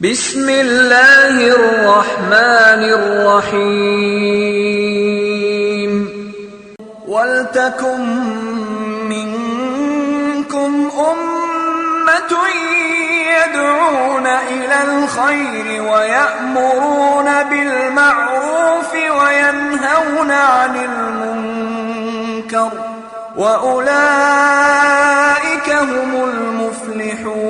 بسم اللہ الرحمن الرحیم وَلْتَكُن مِّنكُمْ أُمَّةٌ يَدْعُونَ إِلَى الْخَيْرِ وَيَأْمُرُونَ بِالْمَعْرُوفِ وَيَنْهَوْنَ عَنِ الْمُنكَرِ وَأُولَئِكَ هُمُ الْمُفْلِحُونَ.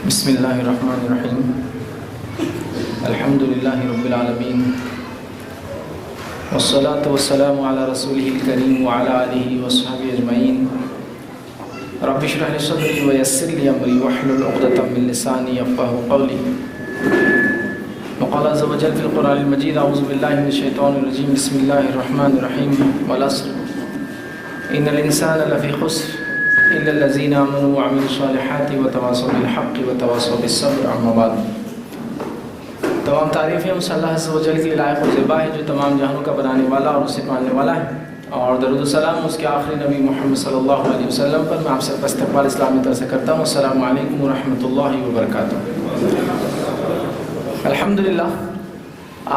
بسم اللہ الرحمن الرحیم الحمد للہ رب العالمین والصلاة والسلام علی رسولہ الکریم وعلی آلہ وصحبہ اجمعین. رب اشرح لی صدری ویسر لی امری واحلل عقدۃ من لسانی یفقہوا قولی. وقال عز وجل فی القرآن المجید اعوذ باللہ من الشیطان الرجیم بسم اللہ الرحمن الرحیم والعصر ان الانسان لفی خسر الا الذین آمنوا وعملوا الصالحات وتواصوا بالحق وتواصوا بالصبر. اما بعد. تمام تعریفیں اس اللہ عز و جل کے لیے لائق و زیبا ہے جو تمام جہانوں کا بنانے والا اور اسے پالنے والا ہے، اور درود و سلام اس کے آخری نبی محمد صلی اللہ علیہ وسلم پر. میں آپ سے استقبال اسلامی طرح سے کرتا ہوں. السلام علیکم ورحمۃ اللہ وبرکاتہ. الحمدللہ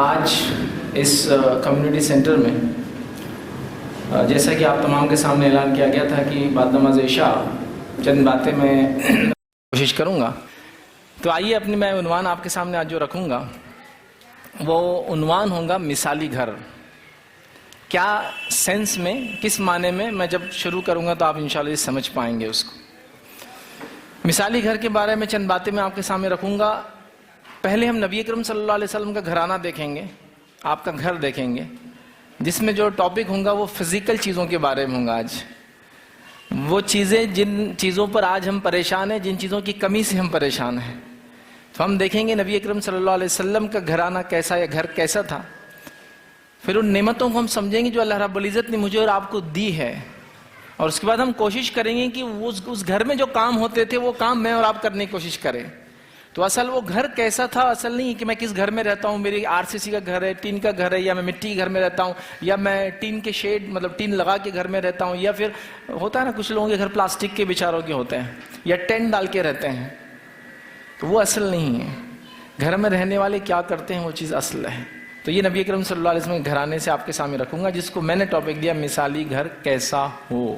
آج اس کمیونٹی سینٹر میں جیسا کہ آپ تمام کے سامنے اعلان کیا گیا تھا کہ بعد نماز عشاء چند باتیں میں کوشش کروں گا. تو آئیے اپنی میں عنوان آپ کے سامنے آج جو رکھوں گا وہ عنوان ہوگا مثالی گھر. کیا سینس میں، کس معنی میں، میں جب شروع کروں گا تو آپ انشاءاللہ یہ سمجھ پائیں گے اس کو. مثالی گھر کے بارے میں چند باتیں میں آپ کے سامنے رکھوں گا. پہلے ہم نبی اکرم صلی اللہ علیہ وسلم کا گھرانہ دیکھیں گے، آپ کا گھر دیکھیں گے، جس میں جو ٹاپک ہوں گا وہ فزیکل چیزوں کے بارے میں ہوں گا. آج وہ چیزیں جن چیزوں پر آج ہم پریشان ہیں، جن چیزوں کی کمی سے ہم پریشان ہیں، تو ہم دیکھیں گے نبی اکرم صلی اللہ علیہ وسلم کا گھرانہ کیسا یا گھر کیسا تھا. پھر ان نعمتوں کو ہم سمجھیں گے جو اللہ رب العزت نے مجھے اور آپ کو دی ہے، اور اس کے بعد ہم کوشش کریں گے کہ اس گھر میں جو کام ہوتے تھے وہ کام میں اور آپ کرنے کی کوشش کریں. تو اصل وہ گھر کیسا تھا، اصل نہیں کہ میں کس گھر میں رہتا ہوں، میری RCC کا گھر ہے، ٹین کا گھر ہے، یا میں مٹی کے گھر میں رہتا ہوں، یا میں ٹین کے شیڈ مطلب ٹین لگا کے گھر میں رہتا ہوں، یا پھر ہوتا ہے نا کچھ لوگوں کے گھر پلاسٹک کے بیچاروں کے ہوتے ہیں، یا ٹینٹ ڈال کے رہتے ہیں. تو وہ اصل نہیں ہے. گھر میں رہنے والے کیا کرتے ہیں وہ چیز اصل ہے. تو یہ نبی اکرم صلی اللہ علیہ وسلم کے گھرانے سے آپ کے سامنے رکھوں گا، جس کو میں نے ٹاپک دیا مثالی گھر کیسا ہو.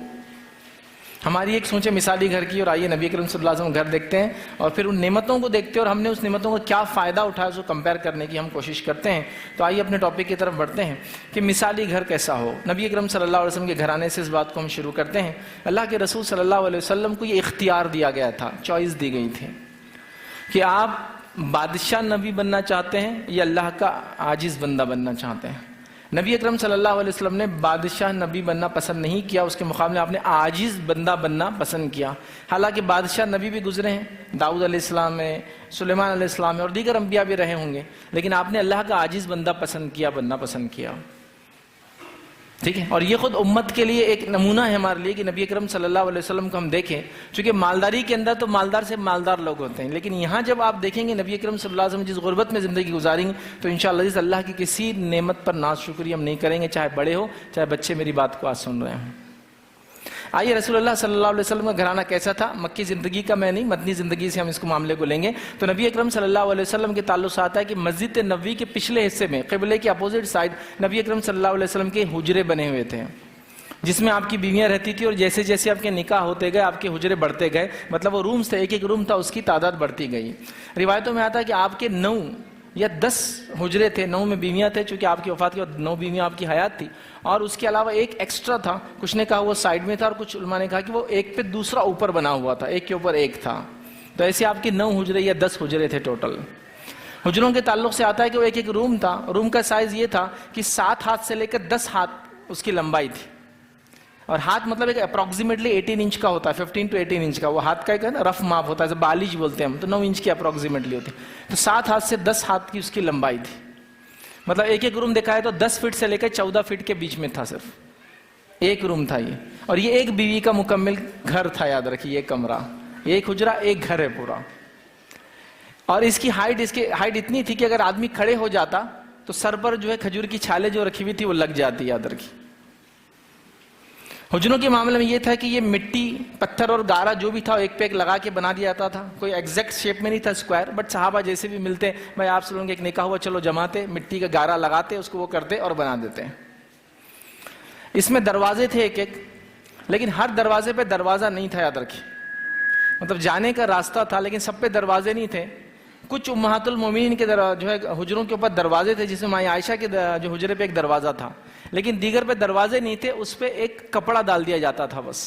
ہماری ایک سوچے مثالی گھر کی، اور آئیے نبی اکرم صلی اللہ علیہ وسلم گھر دیکھتے ہیں، اور پھر ان نعمتوں کو دیکھتے ہیں اور ہم نے اس نعمتوں کو کیا فائدہ اٹھایا اس کو کمپیئر کرنے کی ہم کوشش کرتے ہیں. تو آئیے اپنے ٹاپک کی طرف بڑھتے ہیں کہ مثالی گھر کیسا ہو. نبی اکرم صلی اللہ علیہ وسلم کے گھرانے سے اس بات کو ہم شروع کرتے ہیں. اللہ کے رسول صلی اللہ علیہ وسلم کو یہ اختیار دیا گیا تھا، چوائس دی گئی تھی کہ آپ بادشاہ نبی بننا چاہتے ہیں یا اللہ کا عاجز بندہ بننا چاہتے ہیں. نبی اکرم صلی اللہ علیہ وسلم نے بادشاہ نبی بننا پسند نہیں کیا، اس کے مقابلے آپ نے عاجز بندہ بننا پسند کیا. حالانکہ بادشاہ نبی بھی گزرے ہیں، داؤد علیہ السلام ہے، سلیمان علیہ السلام ہے، اور دیگر انبیاء بھی رہے ہوں گے، لیکن آپ نے اللہ کا عاجز بندہ پسند کیا، بننا پسند کیا. ٹھیک ہے. اور یہ خود امت کے لیے ایک نمونہ ہے ہمارے لیے کہ نبی اکرم صلی اللہ علیہ وسلم کو ہم دیکھیں. چونکہ مالداری کے اندر تو مالدار سے مالدار لوگ ہوتے ہیں، لیکن یہاں جب آپ دیکھیں گے نبی اکرم صلی اللہ علیہ وسلم جس غربت میں زندگی گزاریں گے تو انشاءاللہ اللہ کی کسی نعمت پر ناز شکری ہم نہیں کریں گے، چاہے بڑے ہو چاہے بچے میری بات کو آج سن رہے ہوں. آئیے رسول اللہ صلی اللہ علیہ وسلم کا گھرانہ کیسا تھا؟ مکی زندگی کا میں نہیں، مدنی زندگی سے ہم اس کو معاملے کو لیں گے تو نبی اکرم صلی اللہ علیہ وسلم کے تعلق سے آتا ہے کہ مسجد نبوی کے پچھلے حصے میں قبلے کے اپوزٹ سائڈ نبی اکرم صلی اللہ علیہ وسلم کے حجرے بنے ہوئے تھے، جس میں آپ کی بیویاں رہتی تھی، اور جیسے جیسے آپ کے نکاح ہوتے گئے آپ کے حجرے بڑھتے گئے، مطلب وہ رومز تھے، ایک ایک روم تھا، اس کی تعداد بڑھتی گئی۔ روایتوں میں آتا ہے کہ آپ کے 9 یا 10 حجرے تھے، 9 میں بیویاں تھے، چونکہ آپ کی وفات کے بعد 9 بیویاں آپ کی حیات تھی، اور اس کے علاوہ ایک ایکسٹرا تھا، کچھ نے کہا وہ سائڈ میں تھا، اور کچھ علماء نے کہا کہ وہ ایک پہ دوسرا اوپر بنا ہوا تھا، ایک کے اوپر ایک تھا۔ تو ایسے آپ کی 9 حجرے یا 10 حجرے تھے ٹوٹل۔ حجروں کے تعلق سے آتا ہے کہ وہ ایک ایک روم تھا، روم کا سائز یہ تھا کہ 7 ہاتھ سے لے کر 10 ہاتھ اس کی لمبائی تھی، اور ہاتھ مطلب ایک اپروکسیمیٹلی 18 انچ کا ہوتا ہے، 15 to 18 انچ کا، وہ ہاتھ کا ایک ہے نا رف ماپ ہوتا ہے، بالج بولتے ہیں ہم، تو 9 انچ کی اپروکسیمیٹلی ہوتی ہے، تو 7 ہاتھ سے 10 ہاتھ کی اس کی لمبائی تھی، مطلب ایک ایک روم دیکھا ہے تو 10 فٹ سے لے کر 14 فٹ کے بیچ میں تھا، صرف ایک روم تھا یہ، اور یہ ایک بیوی کا مکمل گھر تھا، یاد رکھیے، یہ کمرہ، ایک حجرہ ایک گھر ہے پورا، اور اس کی ہائٹ اتنی تھی کہ اگر آدمی کھڑے ہو جاتا تو سر پر جو ہے کھجور کی چھالیں جو رکھی ہوئی تھی وہ لگ جاتی، یاد رکھیے۔ حجروں کے معاملے میں یہ تھا کہ یہ مٹی، پتھر اور گارا جو بھی تھا ایک پہ ایک لگا کے بنا دیا جاتا تھا، کوئی ایگزیکٹ شیپ میں نہیں تھا اسکوائر، بٹ صحابہ جیسے بھی ملتے بھائی آپ سے لوگوں کے ایک نکاح ہوا چلو جماتے، مٹی کا گارا لگاتے، اس کو وہ کرتے اور بنا دیتے۔ اس میں دروازے تھے ایک ایک، لیکن ہر دروازے پہ دروازہ نہیں تھا، یاد رکھیے، مطلب جانے کا راستہ تھا لیکن سب پہ دروازے نہیں تھے۔ کچھ امہات المومنین کے جو ہے حجروں کے اوپر دروازے تھے، جس میں ماں عائشہ کے جو حجرے پہ ایک دروازہ تھا، لیکن دیگر پہ دروازے نہیں تھے، اس پہ ایک کپڑا ڈال دیا جاتا تھا بس۔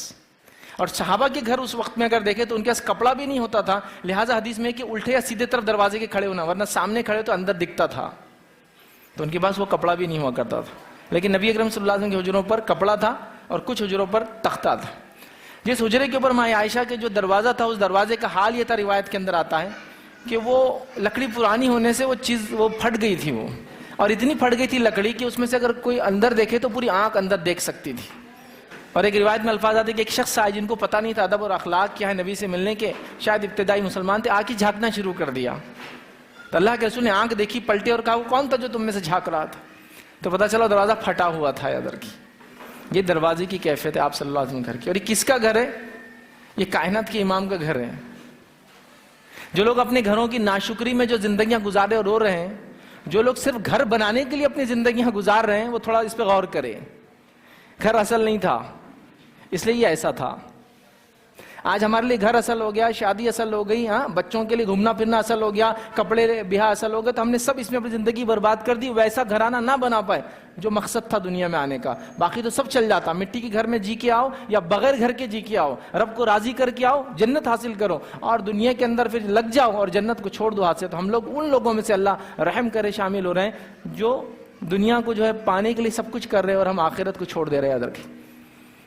اور صحابہ کے گھر اس وقت میں اگر دیکھیں تو ان کے پاس کپڑا بھی نہیں ہوتا تھا، لہٰذا حدیث میں کہ الٹے یا سیدھے طرف دروازے کے کھڑے ہونا، ورنہ سامنے کھڑے تو اندر دکھتا تھا، تو ان کے پاس وہ کپڑا بھی نہیں ہوا کرتا تھا۔ لیکن نبی اکرم صلی اللہ علیہ وسلم کے حجروں پر کپڑا تھا اور کچھ حجروں پر تختہ تھا۔ جس حجرے کے اوپر ماں عائشہ کے جو دروازہ تھا، اس دروازے کا حال یہ تھا، روایت کے اندر آتا ہے کہ وہ لکڑی پرانی ہونے سے وہ پھٹ گئی تھی، وہ اور اتنی پھٹ گئی تھی لکڑی کہ اس میں سے اگر کوئی اندر دیکھے تو پوری آنکھ اندر دیکھ سکتی تھی۔ اور ایک روایت میں الفاظ آتے کہ ایک شخص آئے جن کو پتہ نہیں تھا ادب اور اخلاق کیا ہے نبی سے ملنے کے، شاید ابتدائی مسلمان تھے، آ کے جھانکنا شروع کر دیا، تو اللہ کے رسول نے آنکھ دیکھی، پلٹے اور کہا وہ کون تھا جو تم میں سے جھانک رہا تھا؟ تو پتہ چلا دروازہ پھٹا ہوا تھا، یاد رکھی۔ یہ دروازے کی کیفیت ہے آپ صلی اللہ علیہ وسلم گھر کی، اور یہ کس کا گھر ہے؟ یہ کائنات کے امام کا گھر ہے۔ جو لوگ اپنے گھروں کی ناشکری میں جو زندگیاں گزارے اور رو رہے ہیں، جو لوگ صرف گھر بنانے کے لیے اپنی زندگیاں گزار رہے ہیں، وہ تھوڑا اس پہ غور کریں۔ گھر اصل نہیں تھا، اس لیے یہ ایسا تھا۔ آج ہمارے لیے گھر اصل ہو گیا، شادی اصل ہو گئی، ہاں بچوں کے لیے گھومنا پھرنا اصل ہو گیا، کپڑے بیاہ اصل ہو گئے، تو ہم نے سب اس میں اپنی زندگی برباد کر دی، ویسا گھرانہ نہ بنا پائے جو مقصد تھا دنیا میں آنے کا۔ باقی تو سب چل جاتا، مٹی کے گھر میں جی کے آؤ یا بغیر گھر کے جی کے آؤ، رب کو راضی کر کے آؤ، جنت حاصل کرو، اور دنیا کے اندر پھر لگ جاؤ اور جنت کو چھوڑ دو ہاتھ سے۔ تو ہم لوگ ان لوگوں میں سے اللہ رحم کرے شامل ہو رہے ہیں جو دنیا کو جو ہے پانے کے لیے سب کچھ کر رہے ہیں اور ہم آخرت کو چھوڑ دے رہے ہیں۔ یاد رکھیں،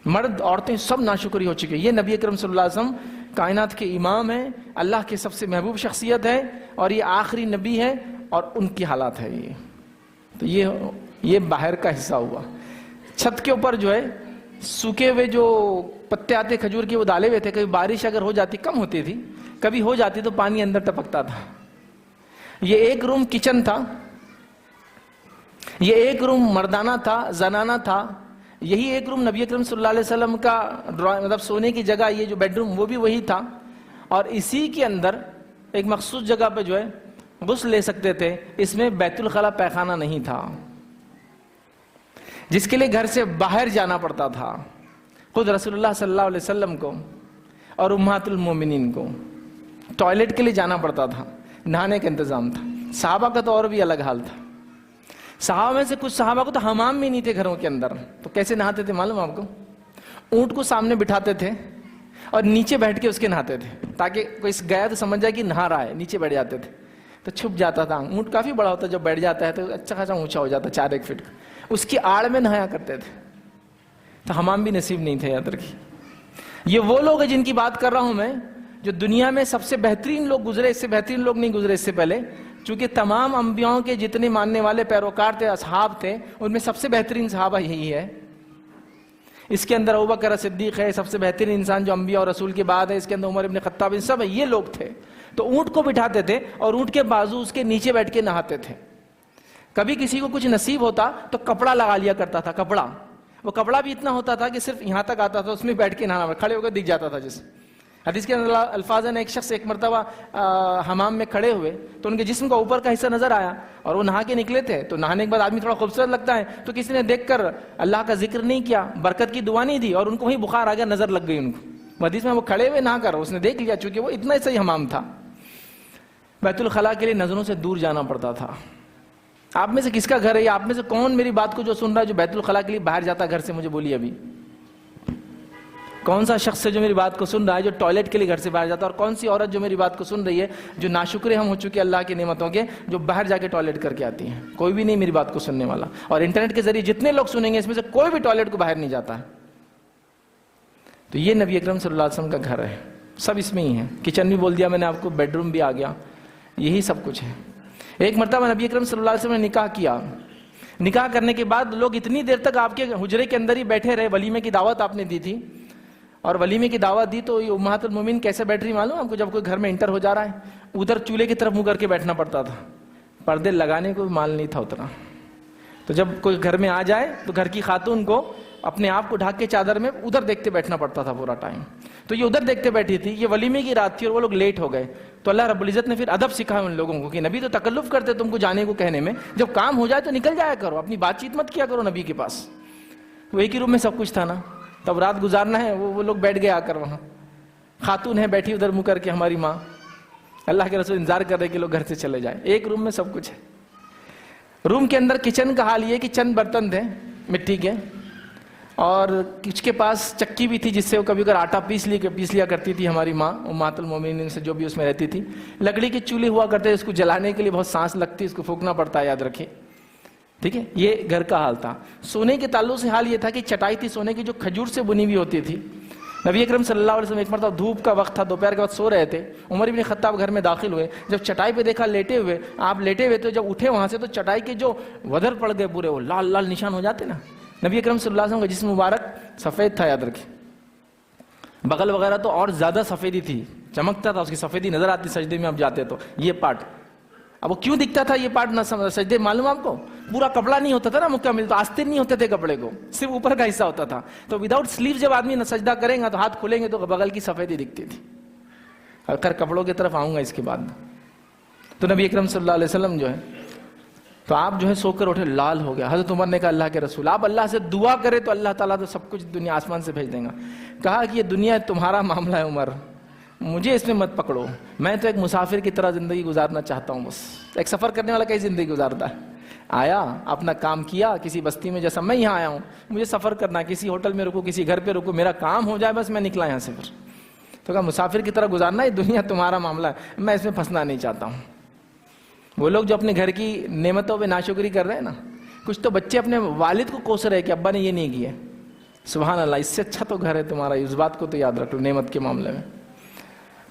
مرد عورتیں سب ناشکری ہو چکے۔ یہ نبی اکرم صلی اللہ علیہ وسلم کائنات کے امام ہیں، اللہ کے سب سے محبوب شخصیت ہے، اور یہ آخری نبی ہے، اور ان کی حالات ہے یہ۔ تو یہ باہر کا حصہ ہوا۔ چھت کے اوپر جو ہے سوکھے ہوئے جو پتے آتے کھجور کے وہ ڈالے ہوئے تھے، کبھی بارش اگر ہو جاتی، کم ہوتی تھی، کبھی ہو جاتی تو پانی اندر ٹپکتا تھا۔ یہ ایک روم کچن تھا، یہ ایک روم مردانہ تھا، زنانہ تھا، یہی ایک روم نبی اکرم صلی اللہ علیہ وسلم کا مطلب سونے کی جگہ، یہ جو بیڈ روم وہ بھی وہی تھا، اور اسی کے اندر ایک مخصوص جگہ پہ جو ہے غسل لے سکتے تھے، اس میں بیت الخلا پیخانہ نہیں تھا، جس کے لیے گھر سے باہر جانا پڑتا تھا۔ خود رسول اللہ صلی اللہ علیہ وسلم کو اور امہات المومنین کو ٹوائلٹ کے لیے جانا پڑتا تھا، نہانے کا انتظام تھا۔ صحابہ کا تو اور بھی الگ حال تھا، صحابہ میں سے کچھ صحابہ کو تو حمام بھی نہیں تھے گھروں کے اندر، تو کیسے نہاتے تھے معلوم آپ کو؟ اونٹ کو سامنے بٹھاتے تھے اور نیچے بیٹھ کے اس کے نہاتے تھے، تاکہ کوئی گیا تو سمجھ جائے کہ نہا رہا ہے، نیچے بیٹھ جاتے تھے تو چھپ جاتا تھا۔ اونٹ کافی بڑا ہوتا ہے، جب بیٹھ جاتا ہے تو اچھا خاصا اونچا ہو جاتا ہے، 4-1 فٹ، اس کی آڑ میں نہایا کرتے تھے، تو حمام بھی نصیب نہیں تھے۔ یاد رکھیے، یہ وہ لوگ ہیں جن کی بات کر رہا ہوں میں، جو دنیا میں سب سے بہترین لوگ گزرے، اس سے بہترین لوگ نہیں گزرے اس سے پہلے، چونکہ تمام انبیاءوں کے جتنے ماننے والے پیروکار تھے، اصحاب تھے، ان میں سب سے بہترین صحابہ یہی ہے۔ اس کے اندر ابوبکر صدیق ہے، سب سے بہترین انسان جو انبیاء اور رسول کے بعد ہے، اس کے اندر عمر ابن خطاب، سب یہ لوگ تھے۔ تو اونٹ کو بٹھاتے تھے اور اونٹ کے بازو اس کے نیچے بیٹھ کے نہاتے تھے۔ کبھی کسی کو کچھ نصیب ہوتا تو کپڑا لگا لیا کرتا تھا، کپڑا، وہ کپڑا بھی اتنا ہوتا تھا کہ صرف یہاں تک آتا تھا، اس میں بیٹھ کے نہانا، کھڑے ہو کر دکھ جاتا تھا جیسے. حدیث کے الفاظ ہیں ایک شخص ایک مرتبہ حمام میں کھڑے ہوئے تو ان کے جسم کا اوپر کا حصہ نظر آیا اور وہ نہا کے نکلے تھے. تو نہانے کے بعد آدمی تھوڑا خوبصورت لگتا ہے، تو کسی نے دیکھ کر اللہ کا ذکر نہیں کیا، برکت کی دعا نہیں دی اور ان کو وہیں بخار آ گیا، نظر لگ گئی ان کو. حدیث میں وہ کھڑے ہوئے نہا کر اس نے دیکھ لیا، چونکہ وہ اتنا صحیح حمام تھا. بیت الخلاء کے لیے نظروں سے دور جانا پڑتا تھا. آپ میں سے کس کا گھر ہے، یا آپ میں سے کون میری بات کو جو سن رہا ہے جو بیت الخلاء کے لیے باہر جاتا گھر سے؟ مجھے بولیے ابھی کون سا شخص ہے جو میری بات کو سن رہا ہے جو ٹوائلٹ کے لیے گھر سے باہر جاتا ہے، اور کون سی عورت جو میری بات کو سن رہی ہے جو ناشکرے ہم ہو چکے اللہ کی نعمتوں کے، جو باہر جا کے ٹوائلٹ کر کے آتی ہیں؟ کوئی بھی نہیں میری بات کو سننے والا. اور انٹرنیٹ کے ذریعے جتنے لوگ سنیں گے اس میں سے کوئی بھی ٹوائلٹ کو باہر نہیں جاتا ہے. تو یہ نبی اکرم صلی اللہ علیہ وسلم کا گھر ہے، سب اس میں ہی ہے. کچن بھی بول دیا میں نے آپ کو، بیڈ روم بھی آ گیا، یہی سب کچھ ہے. ایک مرتبہ نبی اکرم صلی اللہ علیہ وسلم نے نکاح کیا. نکاح کرنے کے بعد لوگ اتنی دیر تک آپ کے حجرے کے اندر ہی بیٹھے رہے. ولیمے کی دعوت آپ نے دی تھی، اور ولیمے کی دعوت دی تو یہ امہات المومنین کیسے بیٹھ رہی معلوم آپ کو؟ جب کوئی گھر میں انٹر ہو جا رہا ہے ادھر چولہے کی طرف منہ کر کے بیٹھنا پڑتا تھا، پردے لگانے کو مال نہیں تھا اتنا. تو جب کوئی گھر میں آ جائے تو گھر کی خاتون کو اپنے آپ کو ڈھک کے چادر میں ادھر دیکھتے بیٹھنا پڑتا تھا پورا ٹائم. تو یہ ادھر دیکھتے بیٹھی تھی. یہ ولیمے کی رات تھی اور وہ لوگ لیٹ ہو گئے. تو اللہ رب العزت نے پھر ادب سکھایا ان لوگوں کو کہ نبی تو تکلف کرتے تم کو جانے کو کہنے میں، جب کام ہو جائے تو نکل جایا کرو، اپنی بات چیت مت کیا کرو نبی کے پاس. وہ ایک ہی روم میں سب کچھ تھا نا، تب رات گزارنا ہے. وہ لوگ بیٹھ گئے آ کر وہاں، خاتون ہے بیٹھی ادھر منہ کر کے، ہماری ماں. اللہ کے رسول انتظار کر رہے کہ لوگ گھر سے چلے جائیں. ایک روم میں سب کچھ ہے. روم کے اندر کچن کا حال یہ کہ چند برتن تھے مٹی کے، اور کچھ کے پاس چکی بھی تھی جس سے وہ کبھی اگر آٹا پیس لیا کرتی تھی ہماری ماں امہات المومنین سے جو بھی اس میں رہتی تھی. لکڑی کے چولہے ہوا کرتے، اس کو جلانے کے لیے بہت سانس لگتی، اس کو پھونکنا پڑتا ہے، یاد رکھیں. ٹھیک ہے، یہ گھر کا حال تھا. سونے کے تعلق سے حال یہ تھا کہ چٹائی تھی سونے کی جو کھجور سے بنی ہوئی ہوتی تھی. نبی اکرم صلی اللہ علیہ وسلم ایک مرتبہ دھوپ کا وقت تھا، دوپہر کے وقت سو رہے تھے. عمر بن خطاب گھر میں داخل ہوئے، جب چٹائی پہ دیکھا لیٹے ہوئے، آپ لیٹے ہوئے تو جب اٹھے وہاں سے تو چٹائی کے جو ودر پڑ گئے پورے، وہ لال لال نشان ہو جاتے نا. نبی اکرم صلی اللہ علیہ وسلم کا جسم مبارک سفید تھا، یاد رکھیں. بغل وغیرہ تو اور زیادہ سفیدی تھی، چمکتا تھا، اس کی سفیدی نظر آتی سجدے میں آپ جاتے تو. یہ پارٹ اب وہ کیوں دکھتا تھا یہ پارٹ نہ سجدے معلوم آپ کو؟ پورا کپڑا نہیں ہوتا تھا نا مکمل، تو آستین نہیں ہوتے تھے کپڑے کو، صرف اوپر کا حصہ ہوتا تھا. تو وداؤٹ سلیو جب آدمی سجدہ کرے گا تو ہاتھ کھلیں گے تو بغل کی سفیدی دکھتی تھی. اگر کپڑوں کی طرف آؤں گا اس کے بعد. تو نبی اکرم صلی اللہ علیہ وسلم جو ہے تو آپ جو ہے سو کر اٹھے، لال ہو گیا. حضرت عمر نے کہا اللہ کے رسول آپ اللہ سے دعا کرے تو اللہ تعالیٰ تو سب کچھ دنیا آسمان سے بھیج دیں گا. کہا کہ یہ دنیا تمہارا معاملہ ہے عمر، مجھے اس میں مت پکڑو، میں تو ایک مسافر کی طرح زندگی گزارنا چاہتا ہوں. بس ایک سفر کرنے والا کیسی زندگی گزارتا ہے؟ آیا اپنا کام کیا کسی بستی میں، جیسا میں یہاں آیا ہوں، مجھے سفر کرنا ہے، کسی ہوٹل میں رکو، کسی گھر پہ رکو، میرا کام ہو جائے بس میں نکلا یہاں سے. پھر تو کہا مسافر کی طرح گزارنا، یہ دنیا تمہارا معاملہ ہے، میں اس میں پھنسنا نہیں چاہتا ہوں. وہ لوگ جو اپنے گھر کی نعمتوں پہ ناشکری کر رہے ہیں نا، کچھ تو بچے اپنے والد کو کوس رہے کہ ابا نے یہ نہیں کیا. سبحان اللہ، اس سے اچھا تو گھر ہے تمہارا. اس بات کو تو یاد رکھو نعمت کے معاملے میں.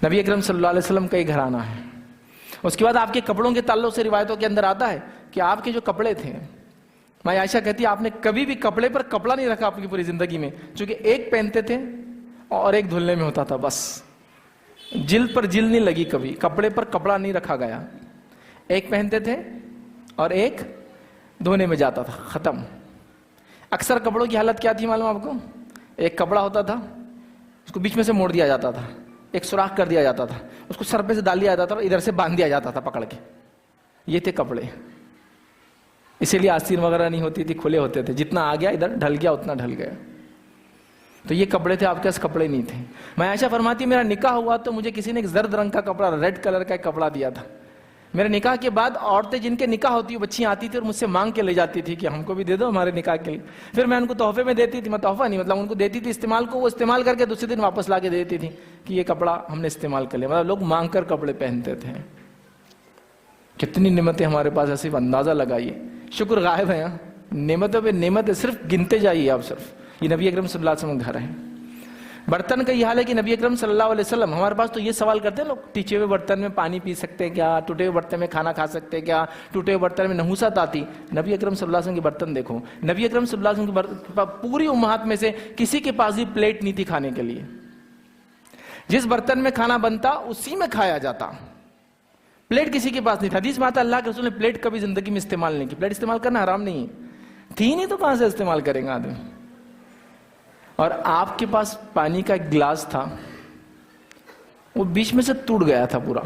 نبی اکرم صلی اللہ علیہ وسلم کا ہی گھرانہ ہے. اس کے بعد آپ کے کپڑوں کے تعلق سے روایتوں کے اندر آتا ہے کہ آپ کے جو کپڑے تھے، ماں عائشہ کہتی ہے آپ نے کبھی بھی کپڑے پر کپڑا نہیں رکھا اپنی پوری زندگی میں، چونکہ ایک پہنتے تھے اور ایک دھلنے میں ہوتا تھا بس. جلد پر جلد نہیں لگی کبھی، کپڑے پر کپڑا نہیں رکھا گیا. ایک پہنتے تھے اور ایک دھونے میں جاتا تھا، ختم. اکثر کپڑوں کی حالت کیا تھی معلوم آپ کو؟ ایک کپڑا ہوتا تھا، اس کو بیچ میں سے موڑ دیا جاتا تھا، ایک سوراخ کر دیا جاتا تھا، اس کو سر پہ سے ڈال دیا جاتا تھا اور ادھر سے باندھ دیا جاتا تھا پکڑ کے. یہ تھے کپڑے. اسی لیے آستین وغیرہ نہیں ہوتی تھی، کھلے ہوتے تھے، جتنا آ گیا ادھر ڈھل گیا اتنا ڈھل گیا. تو یہ کپڑے تھے، آپ کے پاس کپڑے نہیں تھے. میں عائشہ فرماتی میرا نکاح ہوا تو مجھے کسی نے ایک زرد رنگ کا کپڑا، ریڈ کلر کا ایک کپڑا دیا تھا. میرے نکاح کے بعد عورتیں جن کے نکاح ہوتی ہیں بچیاں آتی تھی اور مجھ سے مانگ کے لے جاتی تھی کہ ہم کو بھی دے دو ہمارے نکاح کے لیے. پھر میں ان کو تحفے میں دیتی تھی، میں تحفہ نہیں مطلب ان کو دیتی تھی استعمال کو، وہ استعمال کر کے دوسرے دن واپس لا کے دیتی تھی کہ یہ کپڑا ہم نے استعمال کر لیا. مطلب لوگ مانگ کر کپڑے پہنتے تھے. کتنی نعمتیں ہمارے پاس ہے، صرف اندازہ لگائیے. شکر غائب ہے، نعمتوں پہ نعمت ہے، صرف گنتے جائیے آپ. صرف یہ نبی اکرم صلی اللہ علیہ وسلم گھر ہے. برتن کا یہ حال ہے کہ نبی اکرم صلی اللہ علیہ وسلم، ہمارے پاس تو یہ سوال کرتے ہیں لوگ، ٹیچے ہوئے برتن میں پانی پی سکتے ہیں کیا؟ ٹوٹے ہوئے برتن میں کھانا کھا سکتے ہیں کیا؟ ٹوٹے ہوئے برتن میں نحوست آتی؟ نبی اکرم صلی اللہ علیہ وسلم کے برتن دیکھو. نبی اکرم صلی اللہ علیہ وسلم کی پوری امہات میں سے کسی کے پاس بھی پلیٹ نہیں تھی کھانے کے لیے. جس برتن میں کھانا بنتا اسی میں کھایا جاتا، پلیٹ کسی کے پاس نہیں تھا. حدیث میں آتا اللہ کے رسول نے پلیٹ کبھی زندگی میں استعمال نہیں کی. پلیٹ استعمال کرنا حرام نہیں ہے، تھی نہیں تو کہاں سے استعمال کریں گا آدمی. اور آپ کے پاس پانی کا ایک گلاس تھا، وہ بیچ میں سے ٹوٹ گیا تھا پورا.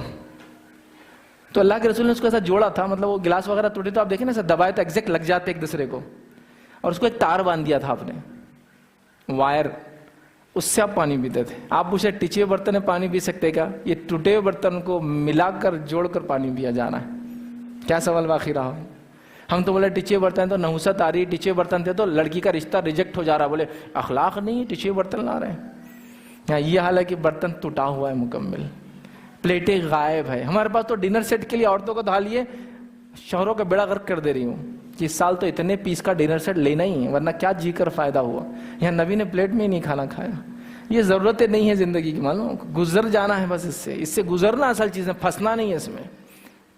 تو اللہ کے رسول نے اس کو ایسا جوڑا تھا، مطلب وہ گلاس وغیرہ ٹوٹے تو آپ دیکھیں نا ایسا دبائے تو ایگزیکٹ لگ جاتے ایک دوسرے کو، اور اس کو ایک تار باندھ دیا تھا آپ نے، وائر، اس سے آپ پانی پیتے تھے. آپ پوچھے ٹچے ہوئے برتن میں پانی پی سکتے کیا؟ یہ ٹوٹے ہوئے برتن کو ملا کر جوڑ کر پانی پیا جانا ہے. کیا سوال باقی رہا؟ ہم تو بولے ٹچے برتن تو نحوست آ رہی، ٹچے برتن تھے تو لڑکی کا رشتہ ریجیکٹ ہو جا رہا. بولے اخلاق نہیں، ٹچے برتن لا رہے ہیں. یہ حال ہے کہ برتن ٹوٹا ہوا ہے مکمل، پلیٹیں غائب ہے. ہمارے پاس تو ڈنر سیٹ کے لیے عورتوں کو دھا لیے شوہروں کا بیڑا غرق کر دے رہی ہوں کہ اس سال تو اتنے پیس کا ڈنر سیٹ لینا ہی ہے، ورنہ کیا جی کر فائدہ ہوا. یہاں نبی نے پلیٹ میں ہی نہیں کھانا کھایا. یہ ضرورتیں نہیں ہے زندگی کی، معلوم گزر جانا ہے بس. اس سے گزرنا اصل چیز ہے، پھنسنا نہیں ہے. اس میں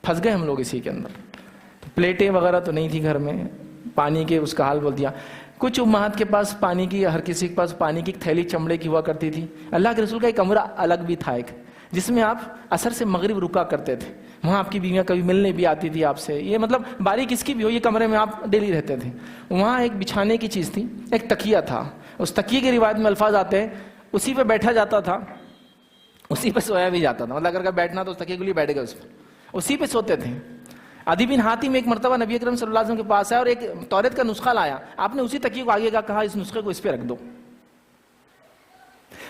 پھنس گئے ہم لوگ اسی کے اندر. پلیٹیں وغیرہ تو نہیں تھی گھر میں، پانی کے اس کا حال بول دیا. کچھ امہات کے پاس پانی کی، ہر کسی کے پاس پانی کی تھیلی چمڑے کی ہوا کرتی تھی. اللہ کے رسول کا ایک کمرہ الگ بھی تھا ایک، جس میں آپ عصر سے مغرب رکا کرتے تھے. وہاں آپ کی بیویاں کبھی ملنے بھی آتی تھی آپ سے. یہ مطلب باری کس کی بھی ہو، یہ کمرے میں آپ ڈیلی رہتے تھے. وہاں ایک بچھانے کی چیز تھی، ایک تکیہ تھا. اس تکیے کی روایت میں الفاظ آتے ہیں اسی پہ بیٹھا جاتا تھا، اسی پہ سویا بھی جاتا تھا. مطلب اگر بیٹھنا تو اس تکیے کے لیے بیٹھ گئے، اس پہ اسی پہ سوتے تھے. عدی بن حاتم ایک مرتبہ نبی اکرم صلی اللہ علیہ وسلم کے پاس آیا اور ایک توریت کا نسخہ لایا. آپ نے اسی تکیے کو آگے کہا اس نسخے کو اس پہ رکھ دو.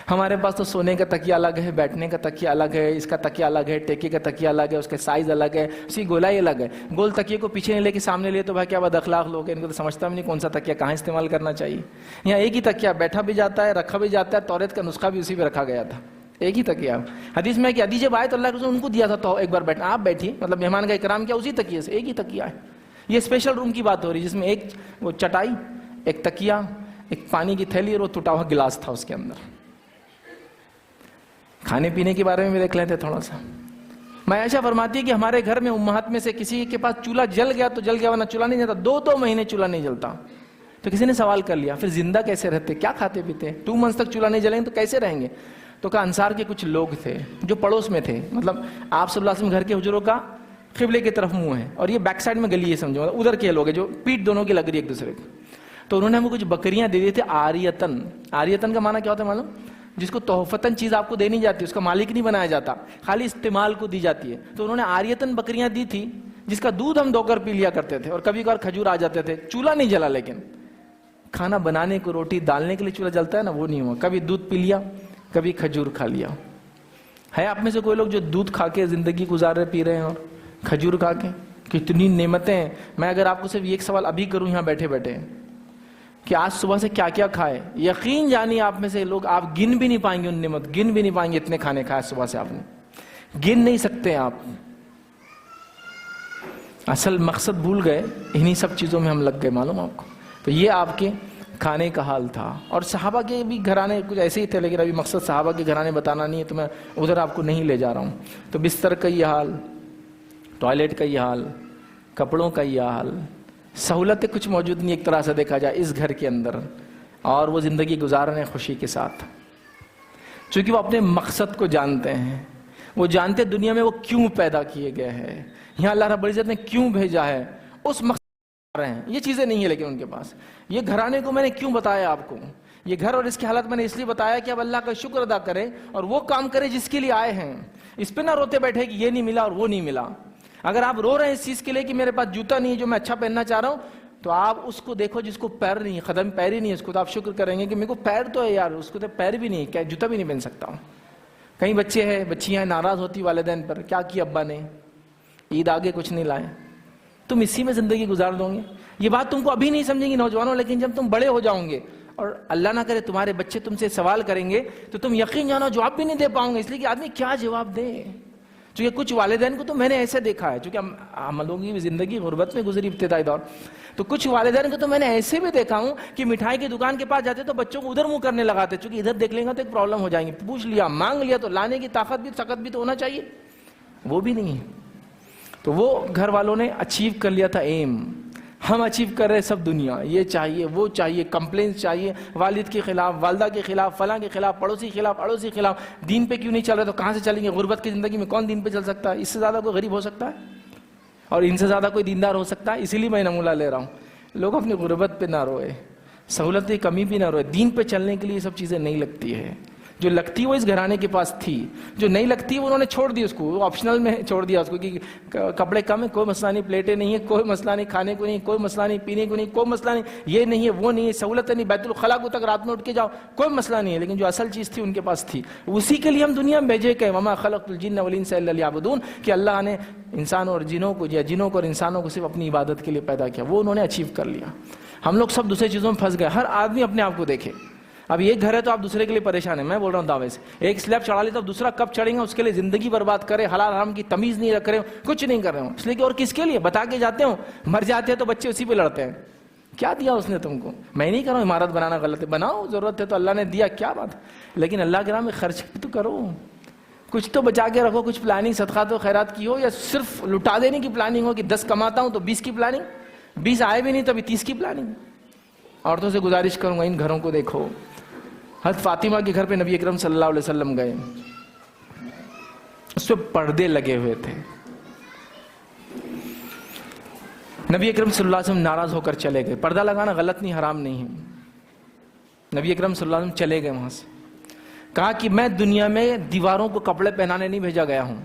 ہمارے پاس تو سونے کا تکیہ الگ ہے، بیٹھنے کا تکیہ الگ ہے، اس کا تکیہ الگ ہے، ٹیکے کا تکیہ الگ ہے، اس کا سائز الگ ہے، اس کی گولائی الگ ہے. گول تکیے کو پیچھے نہیں لے کے سامنے لے تو بھائی کیا بد اخلاق لوگ ہیں، ان کو تو سمجھتا بھی نہیں کون سا تکیہ کہاں استعمال کرنا چاہیے. یہاں ایک ہی تکیہ بیٹھا بھی جاتا ہے، رکھا بھی جاتا ہے. توریت کا نسخہ بھی اسی پہ رکھا گیا تھا، ایک ہی تکیہ. حدیث میں کہ عدی جب آئے تو اللہ کے رسول ان کو دیا تھا تو ایک بار بیٹھنا، آپ بیٹھیے، مطلب مہمان کا اکرام کیا اسی تکیے سے. ایک ہی تکیہ ہے. یہ اسپیشل روم کی بات ہو رہی ہے جس میں ایک وہ چٹائی، ایک تکیہ، ایک پانی کی تھیلی اور وہ ٹوٹا ہوا گلاس تھا اس کے اندر. کھانے پینے کے بارے میں بھی دیکھ لیتے تھوڑا سا. میں عائشہ فرماتی ہے کہ ہمارے گھر میں امہات میں سے کسی کے پاس چولہا جل گیا تو جل گیا، ورنہ چولہا نہیں جلتا. 2 مہینے چولہا نہیں جلتا. تو کسی نے سوال کر لیا پھر زندہ کیسے رہتے، کیا کھاتے پیتے؟ 2 منتھ تک چولہا نہیں جلیں گے تو کیسے رہیں گے؟ تو کہا انصار کے کچھ لوگ تھے جو پڑوس میں تھے، مطلب آپ صلی اللہ علیہ وسلم گھر کے حجروں کا قبلے کی طرف منہ ہے اور یہ بیک سائڈ میں گلی ہے، سمجھو ادھر کے لوگ ہیں جو پیٹ دونوں کی لگ رہی ہے ایک دوسرے کو. تو انہوں نے ہمیں کچھ بکریاں دے دی تھی آریتن. آریتن کا معنی کیا ہوتا ہے معلوم؟ جس کو تحفتاً چیز آپ کو دینی جاتی ہے، اس کا مالک نہیں بنایا جاتا، خالی استعمال کو دی جاتی ہے. تو انہوں نے آریتن بکریاں دی تھی جس کا دودھ ہم دو کر پی لیا کرتے تھے، اور کبھی کبھار کھجور آ جاتے تھے. چولہا نہیں جلا، لیکن کھانا بنانے کو، روٹی ڈالنے کے لیے چولہا جلتا ہے نا، وہ نہیں ہوا. کبھی دودھ پی لیا، کبھی کھجور کھا لیا. ہے آپ میں سے کوئی لوگ جو دودھ کھا کے زندگی گزار رہے، پی رہے ہیں، اور کھجور کھا کے؟ کتنی نعمتیں ہیں. میں اگر آپ کو صرف ایک سوال ابھی کروں یہاں بیٹھے بیٹھے کہ آج صبح سے کیا کیا کھائے، یقین جانی آپ میں سے لوگ آپ گن بھی نہیں پائیں گے ان نعمت، گن بھی نہیں پائیں گے اتنے کھانے کھائے صبح سے. آپ نے گن نہیں سکتے آپ. اصل مقصد بھول گئے، انہی سب چیزوں میں ہم لگ گئے، معلوم آپ کو. تو یہ آپ کے کھانے کا حال تھا. اور صحابہ کے بھی گھرانے کچھ ایسے ہی تھے، لیکن ابھی مقصد صحابہ کے گھرانے بتانا نہیں ہے تو میں ادھر آپ کو نہیں لے جا رہا ہوں. تو بستر کا یہ حال، ٹوائلٹ کا یہ حال، کپڑوں کا یہ حال، سہولتیں کچھ موجود نہیں ایک طرح سے دیکھا جائے اس گھر کے اندر. اور وہ زندگی گزار رہے ہیں خوشی کے ساتھ، چونکہ وہ اپنے مقصد کو جانتے ہیں. وہ جانتے دنیا میں وہ کیوں پیدا کیے گئے ہیں، یہاں اللہ رب العزت نے کیوں بھیجا ہے، اس مقصد رہے ہیں. یہ چیزیں نہیں ہیں لیکن ان کے پاس. یہ گھرانے کو میں نے کیوں بتایا آپ کو، یہ گھر اور اس کی حالت میں نے اس لیے بتایا کہ اب اللہ کا شکر ادا کرے اور وہ کام کرے جس کے لیے آئے ہیں. اس پہ نہ روتے بیٹھے کہ یہ نہیں ملا اور وہ نہیں ملا. اگر آپ رو رہے ہیں اس چیز کے لیے کہ میرے پاس جوتا نہیں ہے جو میں اچھا پہننا چاہ رہا ہوں، تو آپ اس کو دیکھو جس کو پیر نہیں ہے، قدم پیر ہی نہیں ہے، اس کو تو آپ شکر کریں گے کہ میرے کو پیر تو ہے یار، اس کو تو پیر بھی نہیں ہے، کیا جوتا بھی نہیں پہن سکتا ہوں. کئی بچے ہیں، بچیاں ناراض ہوتی والدین پر، کیا کیا ابا نے، عید آگے کچھ نہیں لائے. تم اسی میں زندگی گزار دو گے. یہ بات تم کو ابھی نہیں سمجھیں گی نوجوانوں، لیکن جب تم بڑے ہو جاؤ گے اور اللہ نہ کرے تمہارے بچے تم سے سوال کریں گے تو تم یقین جانو جواب بھی نہیں دے پاؤں گے. اس لیے کہ آدمی کیا جواب دے. چونکہ کچھ والدین کو تو میں نے ایسے دیکھا ہے، چونکہ ہم لوگوں کی زندگی غربت میں گزری ابتدائی دور، تو کچھ والدین کو تو میں نے ایسے بھی دیکھا ہوں کہ مٹھائی کی دکان کے پاس جاتے تو بچوں کو ادھر منہ کرنے لگاتے، چونکہ ادھر دیکھ لیں گے تو ایک پرابلم ہو جائیں گی. پوچھ لیا، مانگ لیا تو لانے کی طاقت بھی طاقت بھی تو ہونا چاہیے، وہ بھی نہیں ہے. تو وہ گھر والوں نے اچیو کر لیا تھا ایم. ہم اچیو کر رہے سب دنیا، یہ چاہیے وہ چاہیے، کمپلینس چاہیے، والد کے خلاف، والدہ کے خلاف، فلاں کے خلاف، پڑوسی کے خلاف، اڑوسی کے خلاف. دین پہ کیوں نہیں چل رہے تو کہاں سے چلیں گے؟ غربت کی زندگی میں کون دین پہ چل سکتا ہے؟ اس سے زیادہ کوئی غریب ہو سکتا ہے اور ان سے زیادہ کوئی دیندار ہو سکتا ہے؟ اسی لیے میں نمونہ لے رہا ہوں. لوگ اپنی غربت پہ نہ روئے، سہولت کی کمی بھی نہ رہے. دین پہ چلنے کے لیے یہ سب چیزیں نہیں لگتی ہے. جو لگتی وہ اس گھرانے کے پاس تھی, جو نہیں لگتی وہ انہوں نے چھوڑ دی اس کو, وہ آپشنل میں چھوڑ دیا اس کو کہ کپڑے کم ہیں کوئی مسئلہ نہیں, پلیٹیں نہیں ہے کوئی مسئلہ نہیں, کھانے کو نہیں کوئی مسئلہ نہیں, پینے کو نہیں کوئی مسئلہ نہیں, یہ نہیں ہے وہ نہیں ہے, سہولت نہیں, بیت الخلاء کو تک رات میں اٹھ کے جاؤ کوئی مسئلہ نہیں ہے. لیکن جو اصل چیز تھی ان کے پاس تھی, اسی کے لیے ہم دنیا میں بھیجے کہ وما خلقت الجن والانس الا لیعبدون, کہ اللہ نے انسانوں اور جنوں کو یا جنوں کو اور انسانوں کو صرف اپنی عبادت کے لیے پیدا کیا. وہ انہوں نے اچیو کر لیا. ہم لوگ سب دوسرے چیزوں میں پھنس گئے. ہر آدمی اپنے آپ کو دیکھے. اب ایک گھر ہے تو آپ دوسرے کے لیے پریشان ہیں, میں بول رہا ہوں دعوے سے. ایک سلیب چڑھا لے تو دوسرا کب چڑھیں گے اس کے لیے زندگی برباد کرے, حلال حرام کی تمیز نہیں رکھ رہے ہو, کچھ نہیں کر رہے ہوں, اس لیے کہ اور کس کے لیے بتا کے جاتے ہوں, مر جاتے ہیں تو بچے اسی پہ لڑتے ہیں. کیا دیا اس نے تم کو؟ میں نہیں کر رہا ہوں عمارت بنانا غلط ہے, بناؤ, ضرورت ہے تو اللہ نے دیا, کیا بات, لیکن اللہ کے راہ میں خرچ تو کرو, کچھ تو بچا کے رکھو, کچھ پلاننگ صدقات و خیرات کی ہو, یا صرف لٹا دینے کی پلاننگ ہو کہ 10 کماتا ہوں تو 20 کی پلاننگ, 20 آئے بھی نہیں تو ابھی 30 کی پلاننگ. عورتوں سے گزارش کروں گا ان گھروں کو دیکھو. حضرت فاطمہ کے گھر پہ نبی اکرم صلی اللہ علیہ وسلم گئے, اس پہ پردے لگے ہوئے تھے. نبی اکرم صلی اللہ علیہ وسلم ناراض ہو کر چلے گئے. پردہ لگانا غلط نہیں, حرام نہیں ہے. نبی اکرم صلی اللہ علیہ وسلم چلے گئے وہاں سے. کہا کہ میں دنیا میں دیواروں کو کپڑے پہنانے نہیں بھیجا گیا ہوں,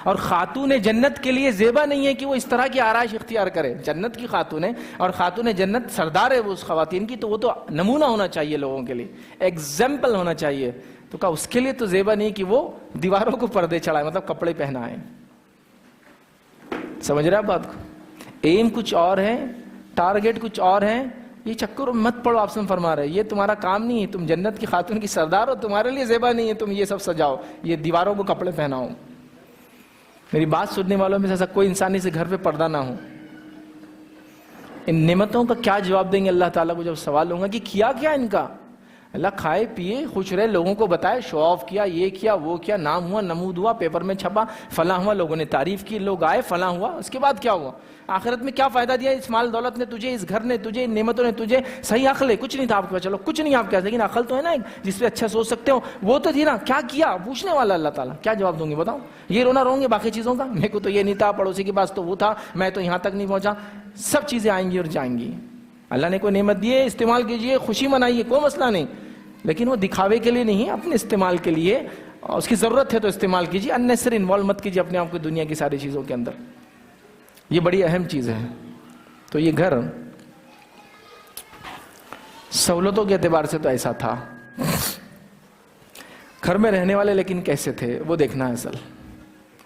اور خاتون جنت کے لیے زیبا نہیں ہے کہ وہ اس طرح کی آرائش اختیار کرے. جنت کی خاتون ہے اور خاتون جنت سردار ہے وہ اس خواتین کی, تو وہ تو نمونہ ہونا چاہیے لوگوں کے لیے, ایگزامپل ہونا چاہیے. تو کہا اس کے لیے تو زیبا نہیں کہ وہ دیواروں کو پردے چڑھائے, مطلب کپڑے پہنائے. سمجھ رہے آپ بات کو؟ ایم کچھ اور ہے, ٹارگیٹ کچھ اور ہے. یہ چکر مت پڑو, آپ سے فرما رہے یہ تمہارا کام نہیں ہے. تم جنت کی خاتون کی سردار ہو, تمہارے لیے زیبا نہیں ہے تم یہ سب سجاؤ, یہ دیواروں کو کپڑے پہناؤ. میری بات سننے والوں میں سے ایسا کوئی انسانی سے گھر پہ پردہ نہ ہو. ان نعمتوں کا کیا جواب دیں گے اللہ تعالیٰ کو جب سوال ہوگا کہ کیا کیا ان کا؟ اللہ کھائے پیے خوش رہے, لوگوں کو بتائے, شو آف کیا, یہ کیا وہ کیا, نام ہوا, نمود ہوا, پیپر میں چھپا, فلاں ہوا, لوگوں نے تعریف کی, لوگ آئے, فلاں ہوا. اس کے بعد کیا ہوا؟ آخرت میں کیا فائدہ دیا اس مال دولت نے تجھے, اس گھر نے تجھے, ان نعمتوں نے تجھے؟ صحیح عقل ہے, کچھ نہیں تھا آپ کے, چلو کچھ نہیں آپ کے, لیکن عقل تو ہے نا جس پہ اچھا سوچ سکتے ہو, وہ تو تھی نا. کیا کیا پوچھنے والا اللہ تعالیٰ, کیا جواب دوں گے بتاؤ؟ یہ رونا رہوں گے باقی چیزوں کا, میرے کو تو یہ نہیں تھا, پڑوسی کے پاس تو وہ تھا, میں تو یہاں تک نہیں پہنچا. سب چیزیں آئیں گی اور جائیں گی. اللہ نے کوئی نعمت دی ہے, استعمال کیجئے, خوشی منائیے, کوئی مسئلہ نہیں, لیکن وہ دکھاوے کے لیے نہیں, اپنے استعمال کے لیے. اس کی ضرورت ہے تو استعمال کیجیے, اننیسری انوالو مت کیجیے اپنے آپ کو دنیا کی ساری چیزوں کے اندر. یہ بڑی اہم چیز ہے. تو یہ گھر سہولتوں کے اعتبار سے تو ایسا تھا. گھر میں رہنے والے لیکن کیسے تھے وہ دیکھنا ہے اصل.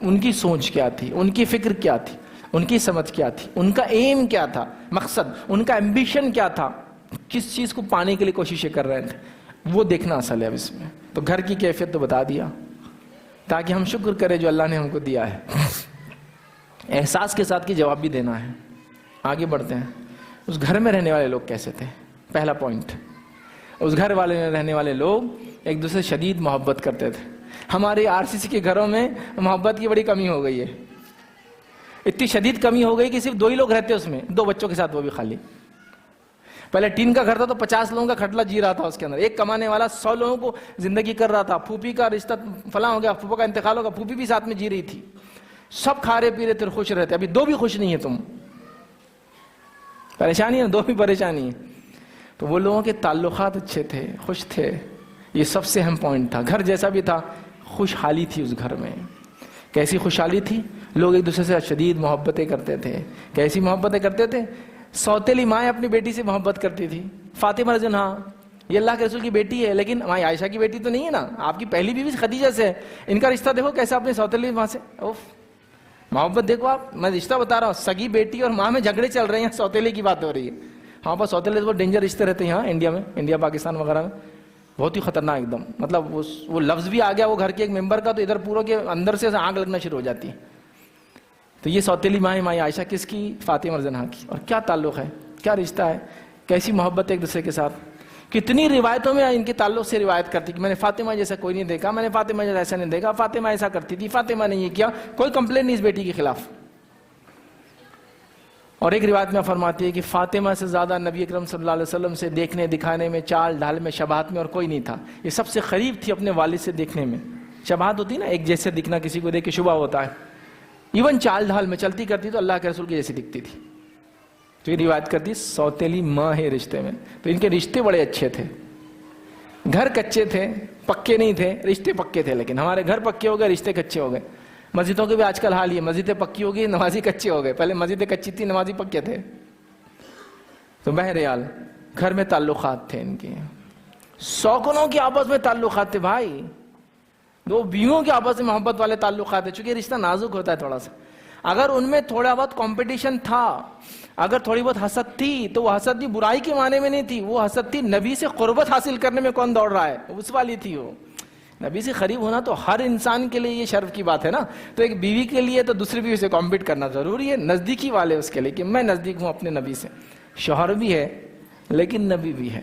ان کی سوچ کیا تھی, ان کی فکر کیا تھی, ان کی سمجھ کیا تھی, ان کا ایم کیا تھا, مقصد, ان کا ایمبیشن کیا تھا, کس چیز کو پانے کے لیے کوششیں کر رہے تھے, وہ دیکھنا اصل ہے اب اس میں. تو گھر کی کیفیت تو بتا دیا تاکہ ہم شکر کریں جو اللہ نے ہم کو دیا ہے. احساس کے ساتھ کی جواب بھی دینا ہے. آگے بڑھتے ہیں. اس گھر میں رہنے والے لوگ کیسے تھے؟ پہلا پوائنٹ, اس گھر والے میں رہنے والے لوگ ایک دوسرے سے شدید محبت کرتے تھے. ہمارے RCC کے گھروں میں محبت کی بڑی کمی ہو گئی ہے. اتنی شدید کمی ہو گئی کہ صرف 2 ہی لوگ رہتے اس میں, 2 بچوں کے ساتھ, وہ بھی خالی. پہلے ٹین کا گھر تھا تو 50 لوگوں کا کھٹلا جی رہا تھا اس کے اندر, ایک کمانے والا 100 لوگوں کو زندگی کر رہا تھا. پھوپھی کا رشتہ فلاں ہو گیا, پھوپھا کا انتقال ہوگا, پھوپھی بھی ساتھ میں جی رہی تھی, سب کھا رہے پی رہے تھے, خوش رہتے. ابھی 2 بھی خوش نہیں ہے, تم پریشانی ہے, 2 بھی پریشانی ہے. تو وہ لوگوں کے تعلقات اچھے تھے, خوش تھے. یہ سب سے اہم پوائنٹ تھا. گھر جیسا بھی تھا, خوشحالی تھی اس گھر میں. کیسی خوشحالی تھی؟ لوگ ایک دوسرے سے شدید محبتیں کرتے تھے. کیسی محبتیں کرتے تھے؟ سوتیلی ماں اپنی بیٹی سے محبت کرتی تھی. فاطمہ رضی اللہ عنہا یہ اللہ کے رسول کی بیٹی ہے, لیکن ماں عائشہ کی بیٹی تو نہیں ہے نا, آپ کی پہلی بیوی خدیجہ سے ہے. ان کا رشتہ دیکھو کیسا اپنی سوتیلی ماں سے, محبت دیکھو آپ. میں رشتہ بتا رہا ہوں, سگی بیٹی اور ماں میں جھگڑے چل رہے ہیں, سوتیلی کی بات ہو رہی ہے. ہاں پر سوتیلے بہت ڈینجر رشتے رہتے ہیں یہاں انڈیا میں, انڈیا پاکستان وغیرہ میں بہت ہی خطرناک ایک دم. مطلب وہ لفظ بھی آ گیا وہ گھر کے ایک ممبر کا, تو ادھر پوروں کے اندر سے آگ لگنا شروع ہو جاتی ہے. تو یہ سوتیلی ماں عائشہ کس کی؟ فاطمہ رضی اللہ عنہا کی. اور کیا تعلق ہے, کیا رشتہ ہے, کیسی محبت ہے ایک دوسرے کے ساتھ. کتنی روایتوں میں ان کے تعلق سے روایت کرتی کہ میں نے فاطمہ جیسا کوئی نہیں دیکھا, میں نے فاطمہ جیسا ایسا نہیں دیکھا, فاطمہ ایسا کرتی تھی, فاطمہ نے یہ کیا. کوئی کمپلین نہیں اس بیٹی کے خلاف. اور ایک روایت میں فرماتی ہے کہ فاطمہ سے زیادہ نبی اکرم صلی اللہ علیہ وسلم سے دیکھنے دکھانے میں, چال ڈھال میں, شباہت میں اور کوئی نہیں تھا. یہ سب سے قریب تھی اپنے والد سے دیکھنے میں. شباہت ہوتی نا, ایک جیسے دکھنا, کسی کو دیکھ کے شبہ ہوتا ہے. ایون چال ڈھال میں چلتی کرتی تو اللہ کے رسول کی جیسی دکھتی تھی. تو یہ روایت کرتی سوتیلی ماں ہے رشتے میں. تو ان کے رشتے بڑے اچھے تھے. گھر کچے تھے, پکے نہیں تھے, رشتے پکے تھے. لیکن ہمارے گھر پکے ہو گئے, رشتے کچے ہو گئے. مسجدوں کے بھی آج کل حال یہ, مسجدیں پکی ہو گئی, نمازی کچے ہو گئے. پہلے مسجدیں کچی تھی, نمازی پکے تھے. تو بہرحال گھر میں تعلقات تھے ان کے, سوکنوں کے آپس میں تعلقات تھے بھائی. دو بیویوں کے آپس میں محبت والے تعلقات ہیں. چونکہ رشتہ نازک ہوتا ہے تھوڑا سا, اگر ان میں تھوڑا بہت کمپٹیشن تھا, اگر تھوڑی بہت حسد تھی, تو وہ حسد بھی برائی کے معنی میں نہیں تھی. وہ حسد تھی نبی سے قربت حاصل کرنے میں کون دوڑ رہا ہے, اس والی تھی. وہ نبی سے قریب ہونا تو ہر انسان کے لیے یہ شرف کی بات ہے نا. تو ایک بیوی کے لیے تو دوسری بیوی سے کمپیٹ کرنا ضروری ہے, نزدیکی والے اس کے لیے کہ میں نزدیک ہوں اپنے نبی سے. شوہر بھی ہے لیکن نبی بھی ہے,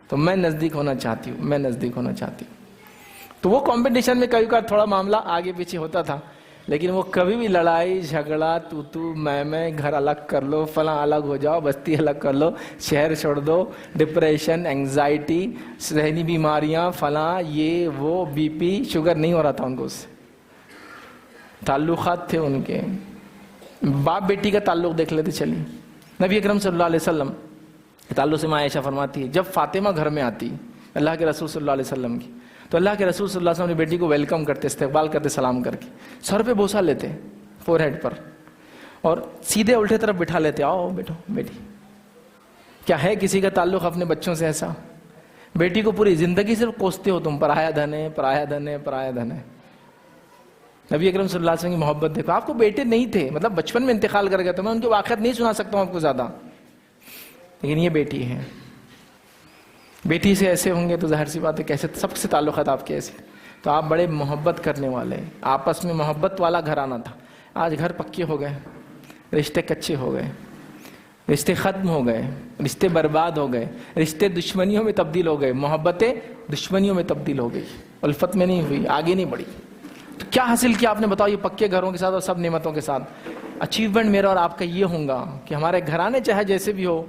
تو میں نزدیک ہونا چاہتی ہوں, میں نزدیک ہونا چاہتی ہوں. تو وہ کمپٹیشن میں کئی بار تھوڑا معاملہ آگے پیچھے ہوتا تھا, لیکن وہ کبھی بھی لڑائی جھگڑا تو میں گھر الگ کر لو, فلاں الگ ہو جاؤ, بستی الگ کر لو, شہر چھوڑ دو, ڈپریشن, انگزائٹی, ذہنی بیماریاں, فلاں یہ وہ, بی پی, شوگر نہیں ہو رہا تھا ان کو. اس سے تعلقات تھے ان کے. باپ بیٹی کا تعلق دیکھ لیتے چلیے. نبی اکرم صلی اللہ علیہ وسلم تعلق سے ماں عائشہ فرماتی ہے, جب فاطمہ گھر میں آتی اللہ کے رسول صلی اللہ علیہ وسلم کی, تو اللہ کے رسول صلی اللہ علیہ وسلم نے بیٹی کو ویلکم کرتے, استقبال کرتے, سلام کر کے سر پہ بوسہ لیتے, فور ہیڈ پر, اور سیدھے الٹے طرف بٹھا لیتے, آؤ بیٹھو بیٹی. کیا ہے کسی کا تعلق اپنے بچوں سے ایسا؟ بیٹی کو پوری زندگی صرف کوستے ہو تم, پرایا دھن ہے, پرایا دھن ہے, پرایا دھن ہے. نبی اکرم صلی اللہ علیہ وسلم کی محبت دیکھو. آپ کو بیٹے نہیں تھے, مطلب بچپن میں انتقال کر گئے, تو میں ان کے واقعات نہیں سنا سکتا ہوں آپ کو زیادہ, لیکن یہ بیٹی ہے. بیٹی سے ایسے ہوں گے تو ظاہر سی بات ہے کیسے سب سے تعلقات آپ کے ایسے. تو آپ بڑے محبت کرنے والے, آپس میں محبت والا گھرانہ تھا. آج گھر پکے ہو گئے, رشتے کچے ہو گئے, رشتے ختم ہو گئے, رشتے برباد ہو گئے, رشتے دشمنیوں میں تبدیل ہو گئے, محبتیں دشمنیوں میں تبدیل ہو گئی, الفت میں نہیں ہوئی, آگے نہیں بڑھی. تو کیا حاصل کیا آپ نے بتاؤ یہ پکے گھروں کے ساتھ اور سب نعمتوں کے ساتھ؟ اچیومنٹ میرا اور آپ کا یہ ہوگا کہ ہمارے گھرانے چاہے جیسے بھی ہو,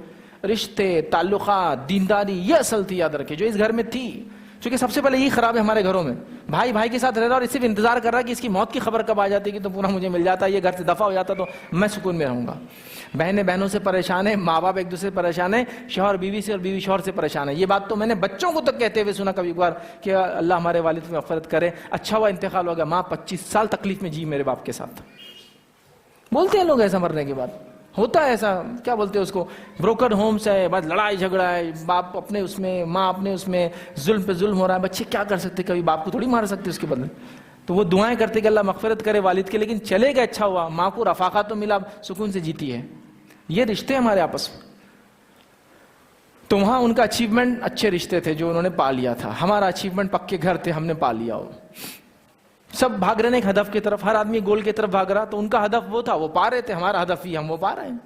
رشتے, تعلقات, دینداری, یہ اصل تھی, یاد رکھے, جو اس گھر میں تھی. چونکہ سب سے پہلے یہ خراب ہے ہمارے گھروں میں, بھائی بھائی کے ساتھ رہ رہا اور صرف انتظار کر رہا کہ اس کی موت کی خبر کب آ جاتی کہ تو پورا مجھے مل جاتا, یہ گھر سے دفع ہو جاتا تو میں سکون میں رہوں گا. بہنیں بہنوں سے پریشان ہیں, ماں باپ ایک دوسرے سے پریشان ہیں, شوہر بیوی سے اور بیوی شوہر سے پریشان ہے. یہ بات تو میں نے بچوں کو تک کہتے ہوئے سنا کبھی بار کہ اللہ ہمارے والد میں مغفرت کرے, اچھا ہوا انتقال ہو گیا, ماں 25 سال تکلیف میں جی میرے باپ کے ساتھ. بولتے ہیں لوگ ایسا مرنے کے بعد, ہوتا ہے ایسا, کیا بولتے ہیں اس کو, بروکن ہومس ہے, بس لڑائی جھگڑا ہے, باپ اپنے اس میں, ماں اپنے اس میں, ظلم پہ ظلم ہو رہا ہے. بچے کیا کر سکتے, کبھی باپ کو تھوڑی مار سکتے اس کے بدلے. تو وہ دعائیں کرتے کہ اللہ مغفرت کرے والد کے, لیکن چلے گئے اچھا ہوا, ماں کو رفاقہ تو ملا, سکون سے جیتی ہے. یہ رشتے ہمارے آپس میں. تو وہاں ان کا اچیومنٹ اچھے رشتے تھے جو انہوں نے پا لیا تھا. ہمارا اچیومنٹ پکے گھر تھے, ہم نے پا لیا ہو. سب بھاگ رہے ہیں ایک ہدف کی طرف, ہر آدمی گول کی طرف بھاگ رہا. تو ان کا ہدف وہ تھا, وہ پا رہے تھے, ہمارا ہدف ہی ہم وہ پا رہے ہیں.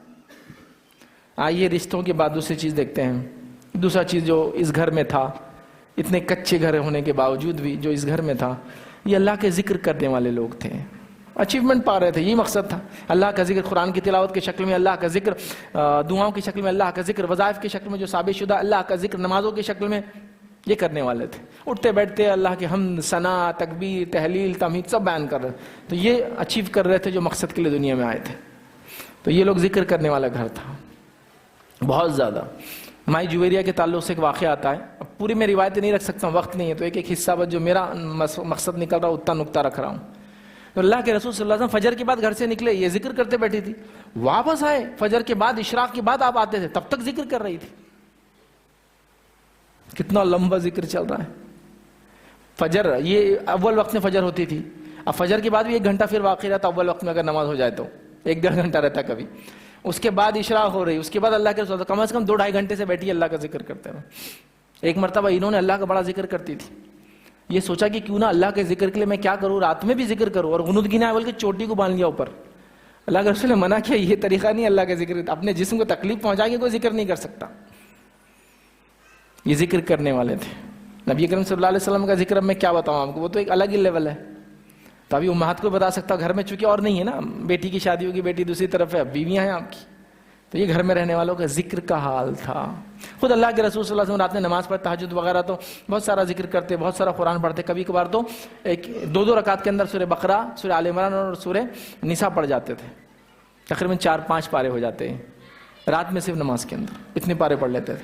آئیے رشتوں کے بعد دوسری چیز دیکھتے ہیں. دوسرا چیز جو اس گھر میں تھا, اتنے کچے گھر ہونے کے باوجود بھی جو اس گھر میں تھا, یہ اللہ کے ذکر کرنے والے لوگ تھے. اچیومنٹ پا رہے تھے, یہی مقصد تھا. اللہ کا ذکر قرآن کی تلاوت کی شکل میں, اللہ کا ذکر دعاؤں کی شکل میں, اللہ کا ذکر وظائف کی شکل میں جو ثابت شدہ, اللہ کا ذکر نمازوں کی شکل میں, یہ کرنے والے تھے. اٹھتے بیٹھتے اللہ کے حمد, ثنا, تکبیر, تحلیل, تحمید سب بیان کر رہے. تو یہ اچیو کر رہے تھے جو مقصد کے لیے دنیا میں آئے تھے. تو یہ لوگ ذکر کرنے والا گھر تھا بہت زیادہ. مائی جویریہ کے تعلق سے ایک واقعہ آتا ہے. اب پوری میں روایتیں نہیں رکھ سکتا ہوں, وقت نہیں ہے, تو ایک حصہ بس جو میرا مقصد نکل رہا اتنا نقطہ رکھ رہا ہوں. تو اللہ کے رسول صلی اللہ علیہ وسلم فجر کے بعد گھر سے نکلے, یہ ذکر کرتے بیٹھی تھی. واپس آئے فجر کے بعد, اشراق کے بعد آپ آتے تھے, تب تک ذکر کر رہی تھی. کتنا لمبا ذکر چل رہا ہے. فجر یہ اول وقت میں فجر ہوتی تھی, اب فجر کے بعد بھی 1 گھنٹہ پھر باقی رہتا اول وقت میں, اگر نماز ہو جائے تو 1-1.5 گھنٹہ رہتا کبھی. اس کے بعد اشراق ہو رہی, اس کے بعد اللہ کے رسول کم از کم 2-2.5 گھنٹے سے بیٹھی اللہ کا ذکر کرتے رہے. ایک مرتبہ انہوں نے اللہ کا بڑا ذکر کرتی تھی, یہ سوچا کہ کیوں نہ اللہ کے ذکر کے لیے میں کیا کروں, رات میں بھی ذکر کروں, اور غنود گنا بول کے چوٹی کو باندھ لیا اوپر. اللہ کے رسول نے منع کیا, یہ طریقہ نہیں اللہ کے ذکر, اپنے جسم کو تکلیف پہنچا کے کوئی ذکر نہیں کر سکتا. یہ ذکر کرنے والے تھے. نبی اکرم صلی اللہ علیہ وسلم کا ذکر اب میں کیا بتاؤں آپ کو, وہ تو ایک الگ ہی لیول ہے. تو ابھی امہات کو بتا سکتا, گھر میں چونکہ اور نہیں ہے نا, بیٹی کی شادی ہوگی, بیٹی دوسری طرف ہے, بیویاں ہیں آپ کی. تو یہ گھر میں رہنے والوں کا ذکر کا حال تھا. خود اللہ کے رسول صلی اللہ علیہ وسلم رات میں نماز پڑھتے, تہجد وغیرہ, تو بہت سارا ذکر کرتے, بہت سارا قرآن پڑھتے. کبھی کبھار تو 2 رکعت کے اندر سورہ بقرہ, سورہ آل عمران اور سورہ نساء پڑھ جاتے تھے. تقریباً 4-5 پارے ہو جاتے ہیں رات میں صرف نماز کے اندر اتنے پارے پڑھ لیتے تھے.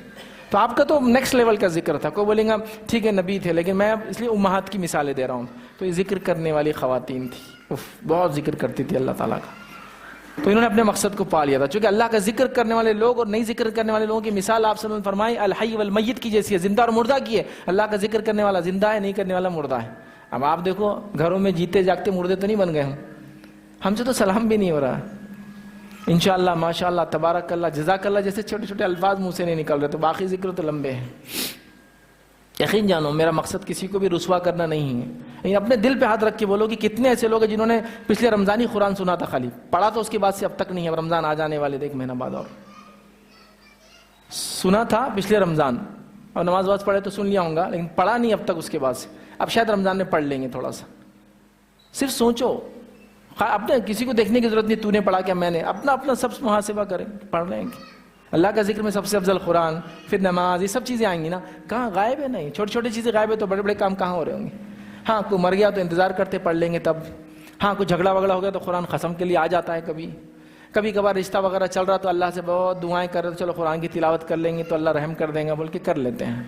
تو آپ کا تو نیکسٹ لیول کا ذکر تھا. کوئی بولیں گا ٹھیک ہے نبی تھے, لیکن میں اب اس لیے امہات کی مثالیں دے رہا ہوں. تو یہ ذکر کرنے والی خواتین تھی, بہت ذکر کرتی تھی اللہ تعالیٰ کا. تو انہوں نے اپنے مقصد کو پا لیا تھا. چونکہ اللہ کا ذکر کرنے والے لوگ اور نہیں ذکر کرنے والے لوگوں کی مثال آپ صلی اللہ علیہ وسلم نے فرمائی الحی والمیت کی جیسی ہے, زندہ اور مردہ کی ہے. اللہ کا ذکر کرنے والا زندہ ہے, نہیں کرنے والا مردہ ہے. اب آپ دیکھو گھروں میں جیتے جاگتے مردے تو نہیں بن گئے ہم سے تو سلام بھی نہیں ہو رہا. انشاءاللہ ماشاءاللہ تبارک اللہ جزاک اللہ جیسے چھوٹے چھوٹے الفاظ منہ سے نہیں نکل رہے, تو باقی ذکر تو لمبے ہیں. یقین جانو میرا مقصد کسی کو بھی رسوا کرنا نہیں ہے, لیکن اپنے دل پہ ہاتھ رکھ کے بولو کہ کتنے ایسے لوگ ہیں جنہوں نے پچھلے رمضان ہی قرآن سنا تھا, خالی پڑھا تو اس کے بعد سے اب تک نہیں ہے. اب رمضان آ جانے والے تھے 1 مہینہ بعد, اور سنا تھا پچھلے رمضان اور نماز واز پڑھے تو سن لیا ہوں گا, لیکن پڑھا نہیں اب تک اس کے بعد سے. اب شاید رمضان میں پڑھ لیں گے تھوڑا سا. صرف سوچو, اپنے کسی کو دیکھنے کی ضرورت نہیں تو نے پڑھا کیا میں نے, اپنا سب محاسبہ کریں. پڑھ رہے ہیں کہ اللہ کا ذکر میں سب سے افضل قرآن, پھر نماز, یہ سب چیزیں آئیں گی نا. کہاں غائب ہے؟ نہیں. چھوٹی چھوٹی چیزیں غائب ہے تو بڑے بڑے کام کہاں ہو رہے ہوں گے. ہاں کوئی مر گیا تو انتظار کرتے پڑھ لیں گے تب. ہاں کوئی جھگڑا وگڑا ہو گیا تو قرآن قسم کے لیے آ جاتا ہے. کبھی کبھار رشتہ وغیرہ چل رہا تو اللہ سے بہت دعائیں کر رہے تو چلو قرآن کی تلاوت کر لیں گے تو اللہ رحم کر دیں گا بول کے کر لیتے ہیں.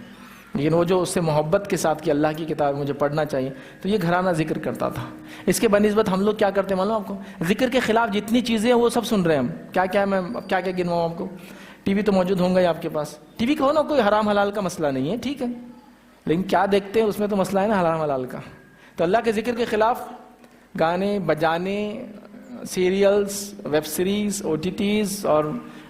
لیکن وہ جو اس سے محبت کے ساتھ کہ اللہ کی کتاب مجھے پڑھنا چاہیے, تو یہ گھرانہ ذکر کرتا تھا. اس کے بنسبت ہم لوگ کیا کرتے ہیں معلوم آپ کو, ذکر کے خلاف جتنی چیزیں ہیں وہ سب سن رہے ہیں ہم. کیا ہے, میں کیا گنواؤں آپ کو. ٹی وی تو موجود ہوں گا ہی آپ کے پاس. ٹی وی کا ہو نا, کوئی حرام حلال کا مسئلہ نہیں ہے, ٹھیک ہے, لیکن کیا دیکھتے ہیں اس میں تو مسئلہ ہے نا حرام حلال کا. تو اللہ کے ذکر کے خلاف گانے بجانے, سیریلز, ویب سیریز, OTTs اور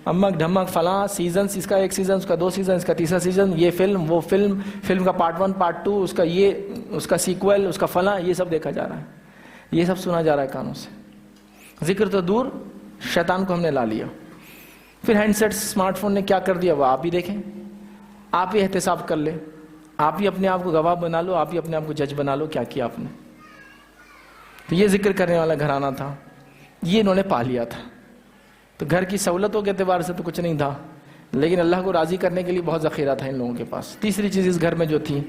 امک ڈھمک فلاں سیزنز, اس کا 1 سیزن, اس کا 2 سیزن, اس کا 3 سیزن, یہ فلم وہ فلم کا پارٹ 1 پارٹ 2, اس کا یہ, اس کا سیکوئل, اس کا فلاں, یہ سب دیکھا جا رہا ہے, یہ سب سنا جا رہا ہے کانوں سے. ذکر تو دور, شیطان کو ہم نے لا لیا. پھر ہینڈ سیٹس, اسمارٹ فون نے کیا کر دیا وہ آپ ہی دیکھیں, آپ ہی احتساب کر لیں, آپ ہی اپنے آپ کو گواہ بنا لو, آپ ہی اپنے آپ کو جج بنا لو کیا کیا آپ نے. تو یہ ذکر کرنے والا گھرانہ تھا, یہ انہوں نے پا لیا تھا. تو گھر کی سہولتوں کے اعتبار سے تو کچھ نہیں تھا, لیکن اللہ کو راضی کرنے کے لیے بہت ذخیرہ تھا ان لوگوں کے پاس. تیسری چیز اس گھر میں جو تھی,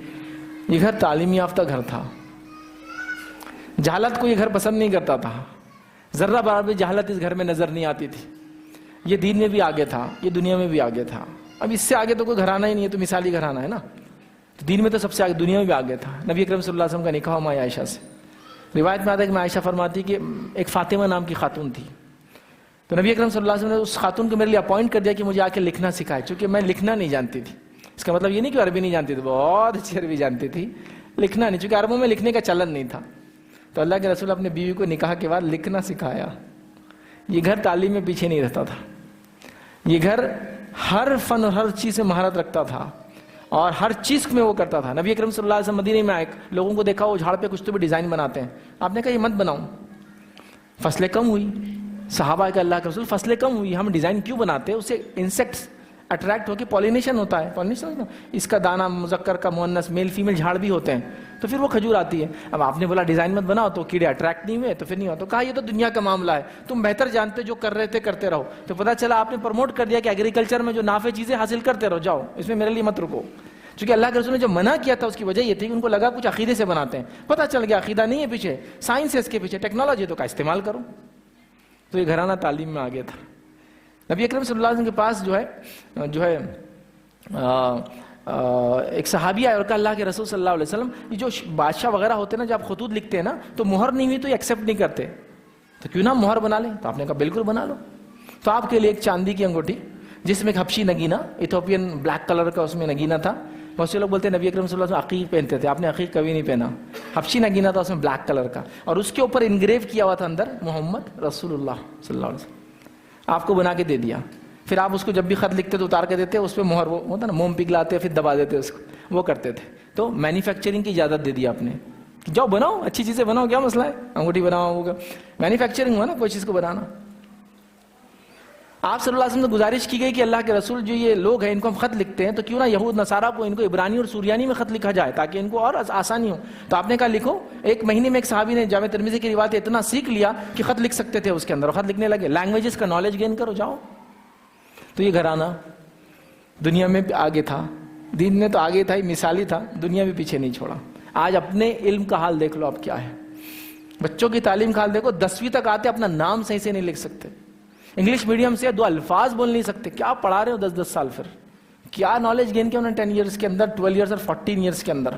یہ گھر تعلیم یافتہ گھر تھا. جہالت کو یہ گھر پسند نہیں کرتا تھا, ذرہ برابر بھی جہالت اس گھر میں نظر نہیں آتی تھی. یہ دین میں بھی آگے تھا, یہ دنیا میں بھی آگے تھا. اب اس سے آگے تو کوئی گھرانہ ہی نہیں ہے, تو مثالی گھرانہ ہے نا. دین میں تو سب سے آگے, دنیا میں بھی آگے تھا. نبی اکرم صلی اللہ علیہ وسلم کا نکاح ماں عائشہ سے. روایت میں آتا ہے کہ عائشہ فرماتی کہ ایک فاطمہ نام کی خاتون تھی, تو نبی اکرم صلی اللہ علیہ وسلم نے اس خاتون کو میرے لیے اپوائنٹ کر دیا کہ مجھے آ کے لکھنا سکھائے, چونکہ میں لکھنا نہیں جانتی تھی. اس کا مطلب یہ نہیں کہ عربی نہیں جانتی تھی, بہت اچھی عربی جانتی تھی, لکھنا نہیں, چونکہ عربوں میں لکھنے کا چلن نہیں تھا. تو اللہ کے رسول اپنے بیوی کو نکاح کے بعد لکھنا سکھایا. یہ گھر تعلیم میں پیچھے نہیں رہتا تھا, یہ گھر ہر فن اور ہر چیز سے مہارت رکھتا تھا اور ہر چیز میں وہ کرتا تھا. نبی اکرم صلی اللہ علیہ وسلم مدینے میں آئے, لوگوں کو دیکھا وہ جھاڑ پہ کچھ تو بھی ڈیزائن بناتے ہیں. آپ نے کہا یہ مت بناؤں, فصلیں کم ہوئی. صحابہ کا اللہ کے رسول فصلیں کم ہوئی, ہم ڈیزائن کیوں بناتے ہیں, اسے انسیکٹس اٹریکٹ ہو کے پالینیشن ہوتا ہے. پالینیشن اس کا دانہ مذکر کا مؤنث میل فیمیل جھاڑ بھی ہوتے ہیں, تو پھر وہ کھجور آتی ہے. اب آپ نے بولا ڈیزائن مت بناؤ, تو کیڑے اٹریکٹ نہیں ہوئے, تو پھر نہیں ہوا. تو کہا یہ تو دنیا کا معاملہ ہے, تم بہتر جانتے, جو کر رہے تھے کرتے رہو. تو پتہ چلا آپ نے پروموٹ کر دیا کہ ایگریکلچر میں جو نافع چیزیں حاصل کرتے رہو, جاؤ اس میں میرے لیے مت رکو. چونکہ اللہ کے رسول نے جو منع کیا تھا اس کی وجہ یہ تھی کہ ان کو لگا کچھ عقیدے سے بناتے ہیں. پتہ چل گیا عقیدہ نہیں ہے پیچھے, سائنس ہے اس کے پیچھے, ٹیکنالوجی تو کا استعمال کرو. تو یہ گھرانہ تعلیم میں آگے تھا. نبی اکرم صلی اللہ علیہ وسلم کے پاس جو ہے ایک صحابی آیا اور کہا اللہ کے رسول صلی اللہ علیہ وسلم, یہ جو بادشاہ وغیرہ ہوتے ہیں نا, جب خطوط لکھتے ہیں نا تو مہر نہیں ہوئی تو یہ ایکسیپٹ نہیں کرتے, تو کیوں نہ مہر بنا لیں. تو آپ نے کہا بالکل بنا لو. تو آپ کے لیے ایک چاندی کی انگوٹھی جس میں ایک حبشی نگینہ, ایتھوپین بلیک کلر کا اس میں نگینہ تھا. بہت سے لوگ بولتے ہیں نبی اکرم صلی اللہ علیہ وسلم عقیق پہنتے تھے, آپ نے عقیق کبھی نہیں پہنا. حبشی نگینہ تھا اس میں بلیک کلر کا, اور اس کے اوپر انگریو کیا ہوا تھا اندر محمد رسول اللہ صلی اللہ علیہ وسلم. آپ کو بنا کے دے دیا. پھر آپ اس کو جب بھی خط لکھتے تو اتار کے دیتے, اس پہ مہر وہ ہوتا نا, موم پگھلاتے پھر دبا دیتے اس کو, وہ کرتے تھے. تو مینوفیکچرنگ کی اجازت دے دی آپ نے, جاؤ بناؤ, اچھی چیزیں بناؤ, کیا مسئلہ ہے, انگوٹھی بناؤ, ہوگا مینوفیکچرنگ ہوا نا کوئی چیز کو بنانا. آپ صلی اللہ علیہ وسلم سے گزارش کی گئی کہ اللہ کے رسول جو یہ لوگ ہیں ان کو ہم خط لکھتے ہیں, تو کیوں نہ یہود نصارہ کو ان کو عبرانی اور سوریانی میں خط لکھا جائے تاکہ ان کو اور آسانی ہو. تو آپ نے کہا لکھو. 1 مہینے میں ایک صحابی نے جامع ترمذی کی روایت اتنا سیکھ لیا کہ خط لکھ سکتے تھے اس کے اندر, اور خط لکھنے لگے. لینگویجز کا نالج گین کرو, جاؤ. تو یہ گھرانہ دنیا میں آگے تھا, دین میں تو آگے تھا, مثالی تھا, دنیا بھی پیچھے نہیں چھوڑا. آج اپنے علم کا حال دیکھ لو اب کیا ہے. بچوں کی تعلیم کا حال دیکھو, 10ویں تک آتے اپنا نام صحیح سے نہیں لکھ سکتے. انگلش میڈیم سے 2 الفاظ بول نہیں سکتے، کیا پڑھا رہے ہو 10 سال؟ پھر کیا نالج گین کیا انہوں نے 10 ایئرس کے اندر، 12 ایئرس اور 14 ایئرس کے اندر؟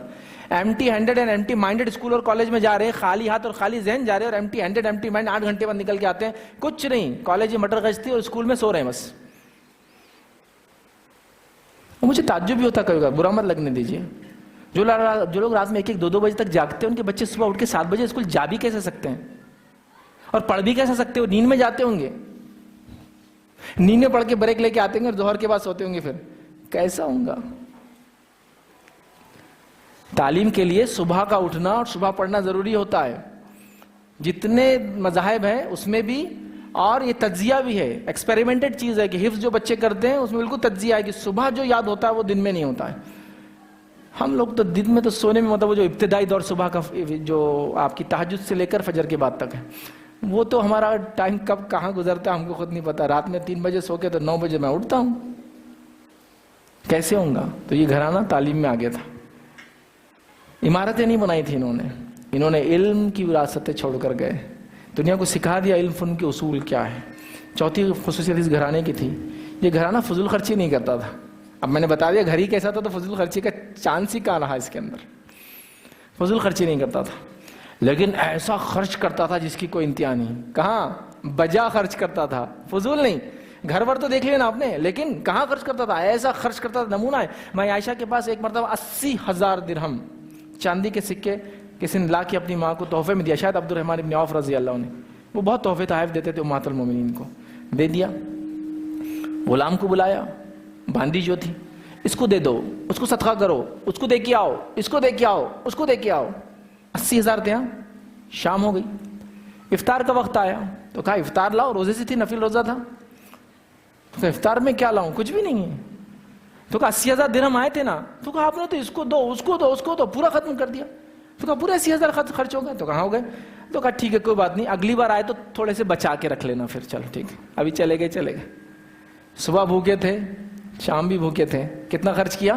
Empty handed and empty minded school اور کالج میں جا رہے ہیں، خالی ہاتھ اور خالی ذہن جا رہے ہیں، اور ایمٹی ہینڈڈ ایمٹی مائنڈ 8 گھنٹے بعد نکل کے آتے ہیں، کچھ نہیں، کالج میں مٹر گشتی اور اسکول میں سو رہے ہیں بس۔ مجھے تعجب بھی ہوتا کبھی کبھی، برا مت لگنے دیجیے، جو لوگ رات میں 1-1 2-2 بجے تک جاگتے ہیں، ان کے بچے صبح اٹھ کے 7 بجے اسکول جا بھی کیسے سکتے ہیں اور پڑھ بھی کیسے سکتے ہو؟ نیند میں جاتے ہوں گے، نیند میں پڑھ کے بریک لے کے آتے ہوں گے اور ظہر کے بعد سوتے ہوں گے، پھر کیسا ہوں گا؟ تعلیم کے لیے صبح کا اٹھنا اور صبح پڑھنا ضروری ہوتا ہے، جتنے مذاہب ہیں اس میں بھی، اور یہ تجزیہ بھی ہے، ایکسپیریمنٹڈ چیز ہے کہ حفظ جو بچے کرتے ہیں اس میں بالکل تجزیہ ہے کہ صبح جو یاد ہوتا ہے وہ دن میں نہیں ہوتا ہے۔ ہم لوگ تو دن میں تو سونے میں، مطلب وہ جو ابتدائی دور صبح کا جو آپ کی تہجد سے لے کر فجر کے بعد تک ہے، وہ تو ہمارا ٹائم کب کہاں گزرتا ہے ہم کو خود نہیں پتا۔ رات میں 3 بجے سو کے تو 9 بجے میں اٹھتا ہوں، کیسے ہوں گا؟ تو یہ گھرانہ تعلیم میں آگے تھا، عمارتیں نہیں بنائی تھی انہوں نے علم کی وراثتیں چھوڑ کر گئے، دنیا کو سکھا دیا علم فن کے اصول کیا ہے۔ چوتھی خصوصیت اس گھرانے کی تھی، یہ گھرانہ فضول خرچی نہیں کرتا تھا۔ اب میں نے بتا دیا گھر ہی کیسا تھا، تو فضول خرچی کا چانس ہی کہاں رہا اس کے اندر؟ فضول خرچی نہیں کرتا تھا، لیکن ایسا خرچ کرتا تھا جس کی کوئی انتہا نہیں۔ کہاں؟ بجا خرچ کرتا تھا، فضول نہیں۔ گھر پر تو دیکھ لینا آپ نے، لیکن کہاں خرچ کرتا تھا؟ ایسا خرچ کرتا تھا، نمونہ ہے۔ میں عائشہ کے پاس ایک مرتبہ 80,000 درہم چاندی کے سکے کسی نے لا کے اپنی ماں کو تحفے میں دیا، شاید عبد الرحمن ابن عوف رضی اللہ عنہ، وہ بہت تحفے تحائف دیتے تھے امہات المومنین کو، دے دیا۔ غلام کو بلایا، باندی جو تھی، اس کو دے دو، اس کو صدقہ کرو، اس کو دے کے آؤ، اس کو دے کے آؤ، اس کو دے کے آؤ۔ 80,000 دیا۔ شام ہو گئی، افطار کا وقت آیا تو کہا افطار لاؤ، روزے سے تھی، نفل روزہ تھا، تو افطار میں کیا لاؤں؟ کچھ بھی نہیں ہے۔ تو کہا 80,000 درہم آئے تھے نا، تو کہا آپ نے تو اس کو دو، اس کو دو، اس کو دو، پورا ختم کر دیا۔ تو کہا پورے 80,000 خرچ ہو گئے؟ تو کہاں ہو گئے؟ تو کہا ٹھیک ہے کوئی بات نہیں، اگلی بار آئے تو تھوڑے سے بچا کے رکھ لینا، پھر چلو ٹھیک ہے۔ ابھی چلے گئے۔ صبح بھوکے تھے، شام بھی بھوکے تھے، کتنا خرچ کیا؟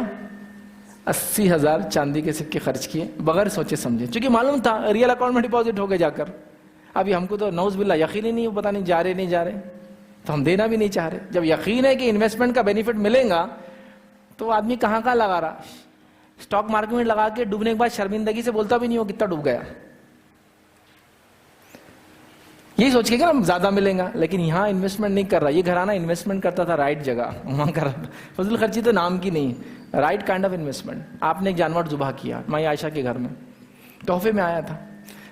80,000 چاندی کے سکے خرچ کیے بغیر سوچے سمجھے، چونکہ معلوم تھا ریئل اکاؤنٹ میں ڈپازٹ ہو گئے جا کر۔ ابھی ہم کو تو نعوذ باللہ یقین ہی نہیں، پتہ نہیں جا رہے نہیں جا رہے، تو ہم دینا بھی نہیں چاہ رہے۔ جب یقین ہے کہ انویسٹمنٹ کا بینیفٹ ملے گا تو آدمی کہاں لگا رہا، اسٹاک مارکیٹ میں لگا کے ڈوبنے کے بعد شرمندگی سے بولتا بھی نہیں ہو کتنا ڈوب گیا، یہی سوچ کے کہ نا زیادہ ملے گا، لیکن یہاں انویسٹمنٹ نہیں کر رہا۔ یہ گھرانہ انویسٹمنٹ کرتا تھا رائٹ جگہ، وہاں کر رہا۔ فضل خرچی تو نام کی نہیں، رائٹ کائنڈ آف انویسٹمنٹ۔ آپ نے ایک جانور ذبح کیا ماں عائشہ کے گھر میں، تحفے میں آیا تھا،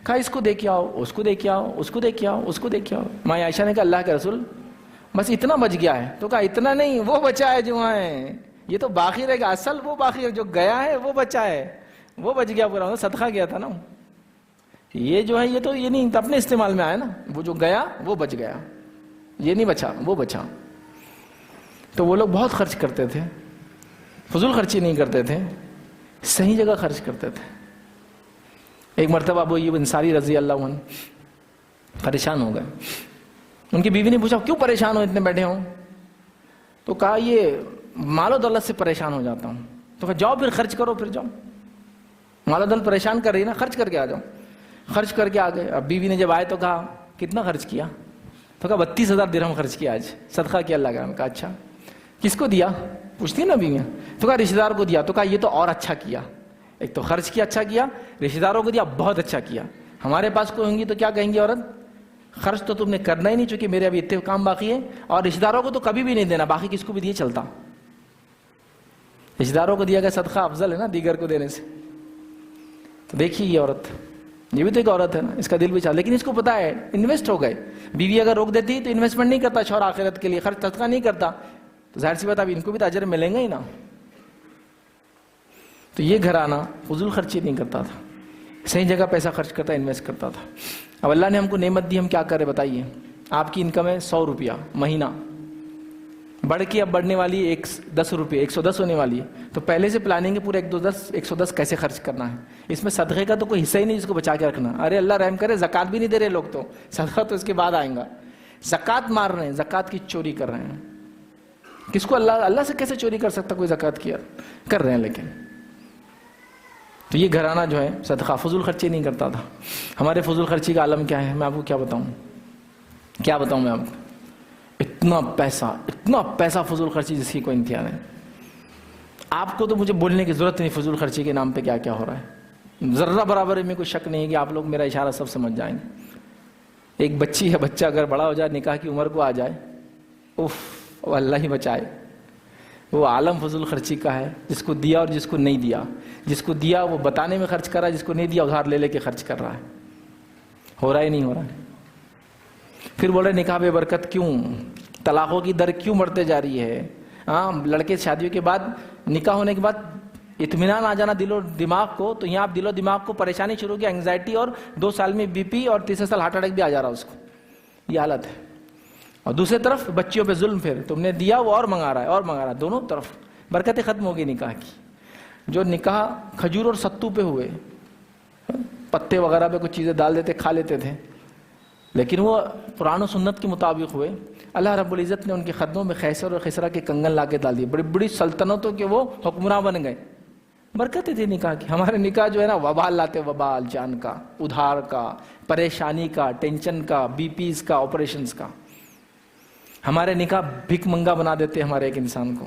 کہا اس کو دے کے آؤ، اس کو دے کے آؤ، اس کو دے کے آؤ، اس کو دے کے آؤ۔ ماں عائشہ نے کہا اللہ کے رسول بس اتنا بچ گیا ہے، تو کہا اتنا نہیں، وہ بچا ہے جو وہاں ہے، یہ تو باقی رہے گا، اصل وہ باقی ہے، جو گیا ہے وہ بچا ہے، وہ بچ گیا پورا، صدقہ گیا تھا نا۔ یہ جو ہے یہ تو یہ نہیں اپنے استعمال میں آیا نا، وہ جو گیا وہ بچ گیا، یہ نہیں بچا، وہ بچا۔ تو وہ لوگ بہت خرچ کرتے تھے، فضول خرچی نہیں کرتے تھے، صحیح جگہ خرچ کرتے تھے۔ ایک مرتبہ ابو ایوب انصاری رضی اللہ عنہ پریشان ہو گئے، ان کی بیوی نے پوچھا کیوں پریشان ہو، اتنے بیٹھے ہوں؟ تو کہا یہ مال و دولت سے پریشان ہو جاتا ہوں۔ تو کہا جاؤ پھر خرچ کرو، پھر جاؤ، مال و دولت پریشان کر رہی نا، خرچ کر کے آ جاؤ۔ خرچ کر کے آ گئے۔ اب بیوی نے جب آئے تو کہا کتنا خرچ کیا؟ تو کہا 32,000 درہم خرچ کیا آج، صدقہ کیا اللہ کا۔ کہا اچھا کس کو دیا؟ پوچھتی نا بیویاں۔ تو کہا رشتہ دار کو دیا۔ تو کہا یہ تو اور اچھا کیا، ایک تو خرچ کیا اچھا کیا، رشتہ داروں کو دیا بہت اچھا کیا۔ ہمارے پاس کوئی ہوں گی تو کیا کہیں گی عورت؟ خرچ تو تم نے کرنا ہی نہیں چونکہ میرے ابھی اتنے کام باقی ہے، اور رشتہ داروں کو تو کبھی بھی نہیں دینا، باقی کس کو بھی دیے چلتا۔ رشتہ داروں کو دیا گیا صدقہ افضل ہے نا دیگر کو دینے سے۔ تو دیکھیے یہ عورت، یہ بھی تو ایک عورت ہے نا، اس کا دل بھی چاہتا، لیکن اس کو پتا ہے انویسٹ ہو گئے۔ بیوی اگر روک دیتی تو انویسٹمنٹ نہیں کرتا شوہر آخرت کے لیے، خرچ صدقہ نہیں کرتا، تو ظاہر سی بات اب ان کو بھی تو اجر ملیں گا ہی نا۔ تو یہ گھرانہ فضول خرچی نہیں کرتا تھا، صحیح جگہ پیسہ خرچ کرتا، انویسٹ کرتا تھا۔ اب اللہ نے ہم کو نعمت دی، ہم کیا کریں بتائیے؟ آپ کی انکم ہے 100 روپیہ مہینہ، بڑھ کے اب بڑھنے والی 10 روپے 110 ہونے والی ہے، تو پہلے سے پلاننگ ہے پورے 110 کیسے خرچ کرنا ہے۔ اس میں صدقے کا تو کوئی حصہ ہی نہیں جس کو بچا کے رکھنا۔ ارے اللہ رحم کرے، زکوٰۃ بھی نہیں دے رہے لوگ، تو صدقہ تو اس کے بعد آئیں گا۔ زکوٰۃ مار رہے ہیں، زکوٰۃ کی چوری کر رہے ہیں۔ کس کو اللہ سے کیسے چوری کر سکتا کوئی؟ زکوٰۃ کی کر رہے ہیں لیکن۔ تو یہ گھرانہ جو ہے صدقہ فضول خرچی نہیں کرتا تھا۔ ہمارے فضول خرچی کا عالم کیا ہے میں آپ کو کیا بتاؤں میں آپ کو؟ اتنا پیسہ فضول خرچی جس کی کوئی انتہا نہیں. آپ کو تو مجھے بولنے کی ضرورت نہیں فضول خرچی کے نام پہ کیا کیا ہو رہا ہے. ذرہ برابر میں کوئی شک نہیں ہے کہ آپ لوگ میرا اشارہ سب سمجھ جائیں گے. ایک بچی یا بچہ اگر بڑا ہو جائے, نکاح کی عمر کو آ جائے, وہ اللہ ہی بچائے. وہ عالم فضول خرچی کا ہے, جس کو دیا اور جس کو نہیں دیا. جس کو دیا وہ بتانے میں خرچ کر رہا ہے, جس کو نہیں دیا ادھار لے لے کے خرچ کر رہا ہے. ہو رہا ہے نہیں ہو رہا ہے. پھر بول رہے نکاح بے برکت کیوں, طلاقوں کی در کیوں بڑھتے جا رہی ہے. ہاں, لڑکے شادیوں کے بعد, نکاح ہونے کے بعد اطمینان آ جانا دل و دماغ کو, تو یہاں آپ دل و دماغ کو پریشانی شروع کی, انگزائٹی, اور 2 سال میں بی پی, اور 3 سال ہارٹ اٹیک بھی آ جا رہا اس کو. یہ حالت ہے. اور دوسری طرف بچیوں پہ ظلم, پھر تم نے دیا وہ اور منگا رہا ہے اور منگا رہا ہے. دونوں طرف برکتیں ختم ہو گئی نکاح کی. جو نکاح کھجور اور ستو پہ ہوئے, پتے وغیرہ پہ کچھ چیزیں ڈال دیتے, کھا لیتے تھے, لیکن وہ قرآن و سنت کے مطابق ہوئے. اللہ رب العزت نے ان کے قدموں میں خیسر اور خسرا کے کنگن لا کے ڈال دیے. بڑی بڑی سلطنتوں کے وہ حکمراں بن گئے. برکتیں تھی نکاح کی. ہمارے نکاح جو ہے نا, وبال لاتے, وبال جان کا, ادھار کا, پریشانی کا, ٹینشن کا, بی پیز کا, آپریشنز کا. ہمارے نکاح بھک منگا بنا دیتے ہمارے ایک انسان کو.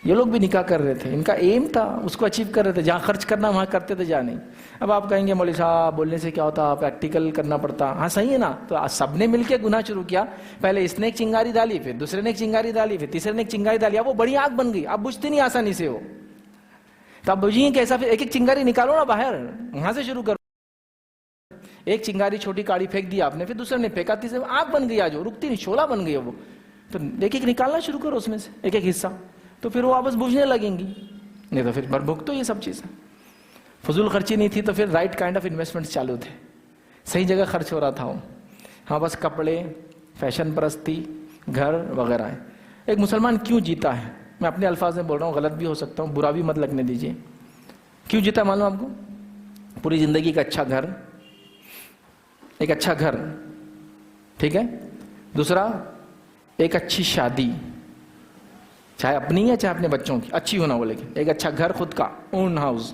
یہ لوگ بھی نکاح کر رہے تھے, ان کا ایم تھا, اس کو اچیو کر رہے تھے. جہاں خرچ کرنا وہاں کرتے تھے, جہاں نہیں. اب آپ کہیں گے مولوی صاحب بولنے سے کیا ہوتا, پریکٹیکل کرنا پڑتا. ہاں صحیح ہے نا. تو سب نے مل کے گناہ شروع کیا. پہلے اس نے ایک چنگاری ڈالی, پھر دوسرے نے ایک چنگاری ڈالی, پھر تیسرے نے ایک چنگاری ڈالی. اب وہ بڑی آگ بن گئی, اب بجھتی نہیں آسانی سے وہ. تو اب بجھیے کیسا, پھر ایک ایک چنگاری نکالو نا باہر, وہاں سے شروع کرو. ایک چنگاری چھوٹی کاڑی پھینک دیا آپ نے, پھر دوسرے نے پھینکا, تیسرے آگ بن گئی, آج وہ رکتی نہیں, شعلہ بن گئی وہ. تو ایک ایک نکالنا شروع کرو اس میں سے ایک ایک حصہ, تو پھر وہ واپس بجھنے لگیں گی. نہیں تو پھر بربھک تو یہ سب چیزیں. فضول خرچی نہیں تھی تو پھر رائٹ کائنڈ آف انویسٹمنٹ چالو تھے, صحیح جگہ خرچ ہو رہا تھا وہ. ہاں بس کپڑے, فیشن پرستی, گھر وغیرہ ہے. ایک مسلمان کیوں جیتا ہے, میں اپنے الفاظ میں بول رہا ہوں, غلط بھی ہو سکتا ہوں, برا بھی مت لگنے دیجیے. کیوں جیتا معلوم آپ کو؟ پوری زندگی کا اچھا گھر, ایک اچھا گھر, ٹھیک ہے. دوسرا ایک اچھی شادی, چاہے اپنی ہے چاہے اپنے بچوں کی, اچھی ہونا وہ, لیکن ایک اچھا گھر خود کا, اون ہاؤس,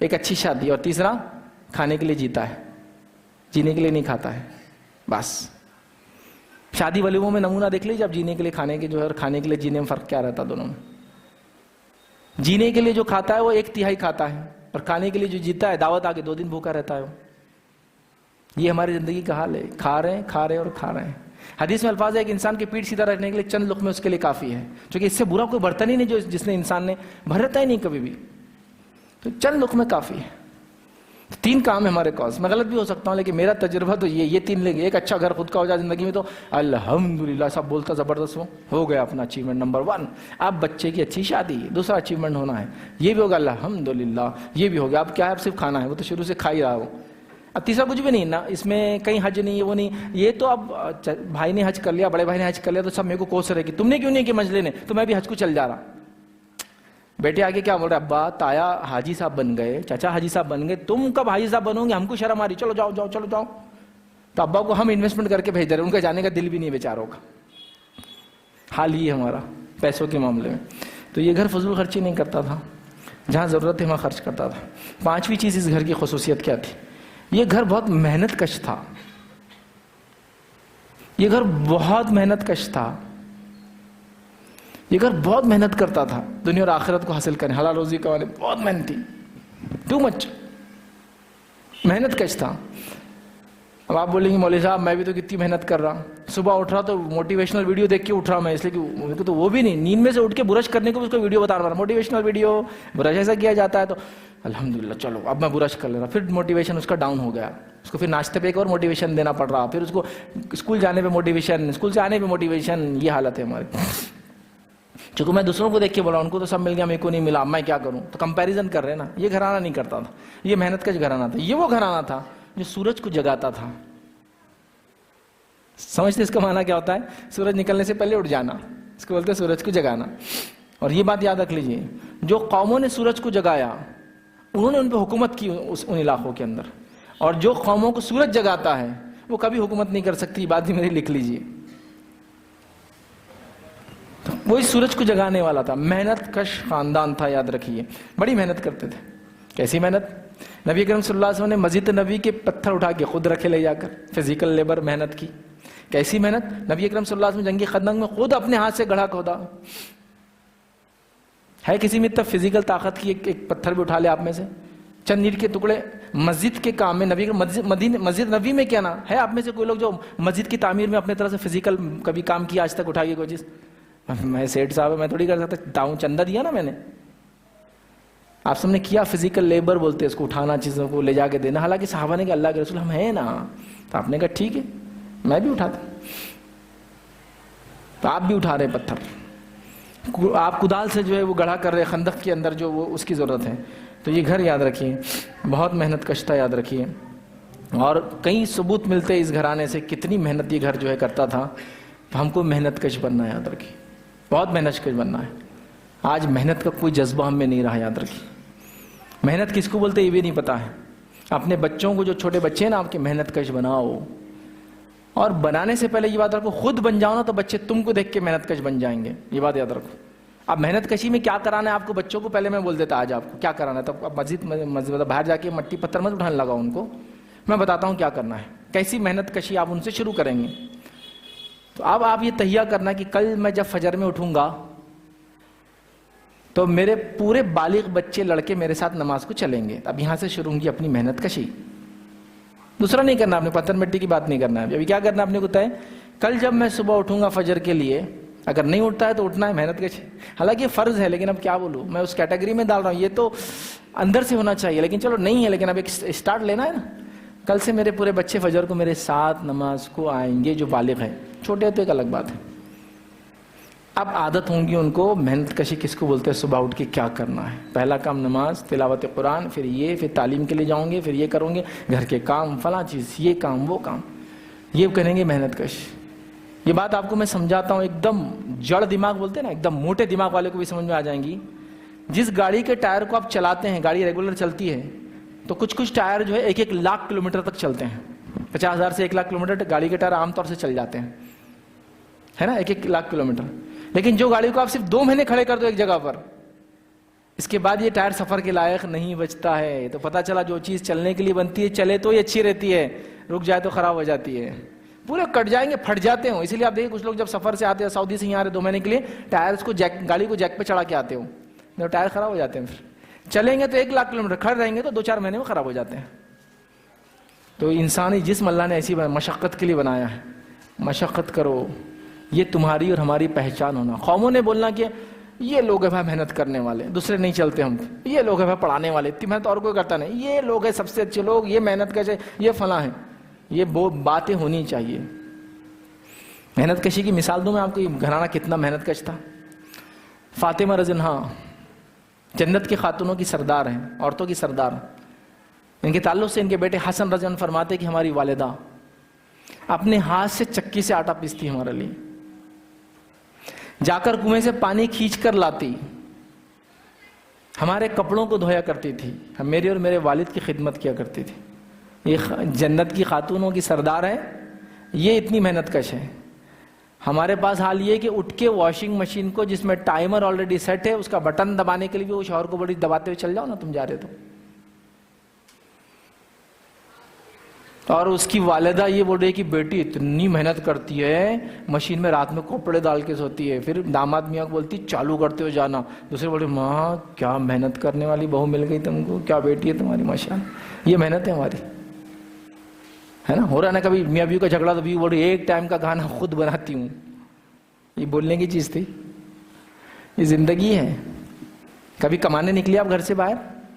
ایک اچھی شادی. اور تیسرا کھانے کے لیے جیتا ہے, جینے کے لیے نہیں کھاتا ہے بس. شادی ولیموں میں نمونہ دیکھ لیجیے آپ, جینے کے لیے کھانے کے جو ہے, اور کھانے کے لیے جینے میں فرق کیا رہتا دونوں میں. جینے کے لیے جو کھاتا ہے وہ 1/3 کھاتا ہے, اور کھانے کے لیے جو جیتا ہے دعوت آ کے 2 دن بھوکا رہتا ہے وہ. یہ ہماری زندگی کا حال ہے, کھا رہے ہیں اور کھا رہے ہیں. حدیث میں الفاظ ہے کہ انسان کی پیٹ سیدھا رکھنے کے لیے چند لقمے اس کے لیے کافی ہے, چونکہ اس سے برا کوئی برتن ہی نہیں جس نے انسان نے بھرتا ہی نہیں کبھی بھی. تو چند لقمے کافی ہے. 3 کام ہے ہمارے پاس. میں غلط بھی ہو سکتا ہوں, لیکن میرا تجربہ تو یہ 3 لیں گے. ایک اچھا گھر خود کا ہو جائے زندگی میں تو الحمدللہ, سب بولتا زبردست ہو گیا اپنا اچیومنٹ نمبر 1. اب بچے کی اچھی شادی, دوسرا اچیومنٹ ہونا ہے, یہ بھی ہوگا الحمدللہ, یہ بھی ہو گیا. اب کیا ہے, اب صرف کھانا ہے, وہ تو شروع سے کھا ہی رہا ہو. اب تیسرا کچھ بھی نہیں نا, اس میں کہیں حج نہیں, وہ نہیں. یہ تو اب بھائی نے حج کر لیا, بڑے بھائی نے حج کر لیا, تو سب میرے کو کوس رہے کہ تم نے کیوں نہیں کہ مجلے نے, تو میں بھی حج کو چل جا رہا. بیٹے آگے کیا بول رہے, ابا تایا حاجی صاحب بن گئے, چچا حاجی صاحب بن گئے, تم کب حاجی صاحب بنو گے, ہم کو شرم آ رہی, چلو جاؤ جاؤ چلو جاؤ. تو ابا کو ہم انویسٹمنٹ کر کے بھیج رہے ہیں, ان کا جانے کا دل بھی نہیں بیچاروں کا. حال یہ ہمارا پیسوں کے معاملے میں. تو یہ گھر فضول خرچی نہیں کرتا تھا, جہاں ضرورت ہے وہاں خرچ کرتا تھا. 5ویں چیز اس گھر کی خصوصیت کیا تھی, یہ گھر بہت محنت کش تھا. یہ گھر بہت محنت کش تھا. یہ گھر بہت محنت کرتا تھا دنیا اور آخرت کو حاصل کرنے, حلال روزی کمانے, بہت محنتی, ٹو مچ محنت کش تھا. اب آپ بولیں گے مولوی صاحب میں بھی تو کتنی محنت کر رہا ہوں, صبح اٹھ رہا تو موٹیویشنل ویڈیو دیکھ کے اٹھ رہا میں, اس لیے کہ تو وہ بھی نہیں, نیند میں سے اٹھ کے برش کرنے کو بھی اس کو ویڈیو بتا رہا, موٹیویشنل ویڈیو, برش ایسا کیا جاتا ہے, تو الحمدللہ چلو اب میں برش کر لے رہا. پھر موٹیویشن اس کا ڈاؤن ہو گیا, اس کو پھر ناشتے پہ ایک اور موٹیویشن دینا پڑ رہا, پھر اس کو اسکول جانے پہ موٹیویشن, اسکول سے آنے پہ موٹیویشن. یہ حالت ہے ہماری. چونکہ میں دوسروں کو دیکھ کے بولا, ان کو تو سب مل گیا, میرے کو نہیں ملا, میں کیا کروں, تو کمپیریزن کر رہے ہیں نا. یہ گھرانہ نہیں کرتا تھا, یہ محنت کا گھرانہ تھا. یہ وہ گھرانہ تھا جو سورج کو جگاتا تھا. سمجھتے اس کا معنی کیا ہوتا ہے, سورج نکلنے سے پہلے اٹھ جانا, اس کو بولتے ہیں سورج کو جگانا. اور یہ بات یاد رکھ لیجئے, جو قوموں نے سورج کو جگایا انہوں نے ان پہ حکومت کی ان علاقوں کے اندر, اور جو قوموں کو سورج جگاتا ہے وہ کبھی حکومت نہیں کر سکتی. بات بھی میری لکھ لیجئے. وہی سورج کو جگانے والا تھا. محنت کش خاندان تھا, یاد رکھیے, بڑی محنت کرتے تھے. کیسی محنت, نبی کریم صلی اللہ علیہ وسلم نے مسجد نبی کے پتھر اٹھا کے خود رکھے لے جا کر, فزیکل لیبر محنت کی. کیسی محنت؟ نبی اکرم صلی اللہ علیہ وسلم جنگی خندق میں خود اپنے ہاتھ سے گڑھا کھودا. ہے کسی میں اتنا فزیکل طاقت کی ایک پتھر بھی اٹھا لے آپ میں سے؟ چند اینٹ کے ٹکڑے مسجد کے کام میں، نبی مسجد نبی میں کیا نا ہے آپ میں سے کوئی لوگ جو مسجد کی تعمیر میں اپنے طرح سے فزیکل کبھی کام کیا آج تک اٹھائیے کوئی چیز؟ میں سیٹ صاحب میں تھوڑی کر سکتا، تعاون چندہ دیا نا میں نے. آپ سب نے کیا، فزیکل لیبر بولتے ہیں اس کو، اٹھانا چیزوں کو لے جا کے دینا. حالانکہ صحابہ نے کہا اللہ کے رسول ہم ہیں نا، تو آپ نے کہا ٹھیک ہے میں بھی اٹھاتا. تو آپ بھی اٹھا رہے پتھر، آپ کدال سے جو ہے وہ گڑھا کر رہے خندق کے اندر جو وہ اس کی ضرورت ہے. تو یہ گھر یاد رکھیے بہت محنت کش تھا، یاد رکھیے. اور کئی ثبوت ملتے ہیں اس گھرانے سے کتنی محنت یہ گھر جو ہے کرتا تھا. تو ہم کو محنت کش بننا ہے، یاد رکھیے بہت محنت کش بننا ہے. آج محنت کا کوئی جذبہ ہم میں نہیں رہا، یاد رکھیے. محنت کس کو بولتے یہ بھی نہیں پتا ہے. اپنے بچوں کو، جو چھوٹے بچے ہیں نا آپ کے، محنت کش بناؤ. اور بنانے سے پہلے یہ بات رکھو خود بن جاؤ نا تو بچے تم کو دیکھ کے محنت کش بن جائیں گے، یہ بات یاد رکھو. اب محنت کشی میں کیا کرانا ہے آپ کو بچوں کو پہلے میں بول دیتا آج آپ کو کیا کرانا ہے. تب اب مسجد باہر جا کے مٹی پتھر مت اٹھانے لگا ان کو، میں بتاتا ہوں کیا کرنا ہے، کیسی محنت کشی آپ ان سے شروع کریں گے. تو اب آپ یہ تہیہ کرنا کہ کل میں جب فجر میں اٹھوں گا تو میرے پورے بالغ بچے لڑکے میرے ساتھ نماز کو چلیں گے. اب یہاں سے شروع ہوگی اپنی محنت کشی. دوسرا نہیں کرنا آپ نے، پتھر مٹی کی بات نہیں کرنا ہے. ابھی کیا کرنا آپ نے کو طے، کل جب میں صبح اٹھوں گا فجر کے لیے، اگر نہیں اٹھتا ہے تو اٹھنا ہے محنت کش. حالانکہ یہ فرض ہے لیکن اب کیا بولوں، میں اس کیٹیگری میں ڈال رہا ہوں. یہ تو اندر سے ہونا چاہیے لیکن چلو نہیں ہے، لیکن اب ایک اسٹارٹ لینا ہے نا. کل سے میرے پورے بچے فجر کو میرے ساتھ نماز کو آئیں گے، جو بالغ ہے. چھوٹے تو ایک الگ بات ہے. اب عادت ہوں گی ان کو محنت کشی کس کو بولتے ہیں. صبح اٹھ کے کیا کرنا ہے، پہلا کام نماز، تلاوت قرآن، پھر تعلیم کے لیے جاؤں گے، پھر یہ کروں گے، گھر کے کام، فلاں چیز، یہ کام وہ کام، یہ کریں گے محنت کش. یہ بات آپ کو میں سمجھاتا ہوں، ایک دم جڑ دماغ بولتے ہیں نا، ایک دم موٹے دماغ والے کو بھی سمجھ میں آ جائیں گی. جس گاڑی کے ٹائر کو آپ چلاتے ہیں، گاڑی ریگولر چلتی ہے تو کچھ ٹائر جو ہے 1 لاکھ کلومیٹر تک چلتے ہیں. 50,000 سے 1 لاکھ کلومیٹر گاڑی کے ٹائر عام طور سے چل جاتے ہیں، ہے نا، 1 لاکھ کلومیٹر. لیکن جو گاڑی کو آپ صرف 2 مہینے کھڑے کر دو ایک جگہ پر، اس کے بعد یہ ٹائر سفر کے لائق نہیں بچتا ہے. تو پتہ چلا جو چیز چلنے کے لیے بنتی ہے چلے تو یہ اچھی رہتی ہے، رک جائے تو خراب ہو جاتی ہے. پورے کٹ جائیں گے، پھٹ جاتے ہوں. اسی لیے آپ دیکھیں کچھ لوگ جب سفر سے آتے ہیں، سعودی سے یہاں آ رہے 2 مہینے کے لیے، ٹائرز کو گاڑی کو جیک پہ چڑھا کے آتے ہوں، ٹائر خراب ہو جاتے ہیں. پھر چلیں گے تو 1 لاکھ کلومیٹر، کھڑے رہیں گے تو 2-4 مہینے میں خراب ہو جاتے ہیں. تو انسانی جسم اللہ نے ایسی مشقت کے لیے بنایا ہے. مشقت کرو، یہ تمہاری اور ہماری پہچان ہونا. قوموں نے بولنا کہ یہ لوگ ہیں بھائی محنت کرنے والے، دوسرے نہیں چلتے ہم، یہ لوگ ہیں بھائی پڑھانے والے، اتنی محنت اور کوئی کرتا نہیں، یہ لوگ ہیں سب سے اچھے لوگ، یہ محنت کیسے، یہ فلاں ہیں. یہ باتیں ہونی چاہیے. محنت کشی کی مثال دوں میں آپ کو، یہ گھرانہ کتنا محنت کش تھا. فاطمہ رضی اللہ عنہا جنت کی خاتونوں کی سردار ہیں، عورتوں کی سردار. ان کے تعلق سے ان کے بیٹے حسن رضی اللہ عنہ فرماتے کہ ہماری والدہ اپنے ہاتھ سے چکی سے آٹا پیستی ہمارے لیے، جا کر کنویں سے پانی کھینچ کر لاتی، ہمارے کپڑوں کو دھویا کرتی تھی، میرے اور میرے والد کی خدمت کیا کرتی تھی. یہ جنت کی خاتونوں کی سردار ہے، یہ اتنی محنت کش ہے. ہمارے پاس حال یہ کہ اٹھ کے واشنگ مشین کو جس میں ٹائمر آلریڈی سیٹ ہے اس کا بٹن دبانے کے لیے بھی وہ شوہر کو بڑی دباتے ہوئے چل جاؤ نا تم جا رہے تو. اور اس کی والدہ یہ بول رہی ہے کہ بیٹی اتنی محنت کرتی ہے، مشین میں رات میں کپڑے ڈال کے سوتی ہے. پھر داماد میاں کو بولتی چالو کرتے ہو جانا. دوسرے بول رہے ماں کیا محنت کرنے والی بہو مل گئی تم کو، کیا بیٹی ہے تمہاری ماشاءاللہ. یہ محنت ہے ہماری، ہے نا. ہو رہا ہے نا کبھی میاں بیوی کا جھگڑا تو بیوی بول رہی ایک ٹائم کا کھانا خود بناتی ہوں. یہ بولنے کی چیز تھی؟ یہ زندگی ہے. کبھی کمانے نکلی آپ گھر سے باہر؟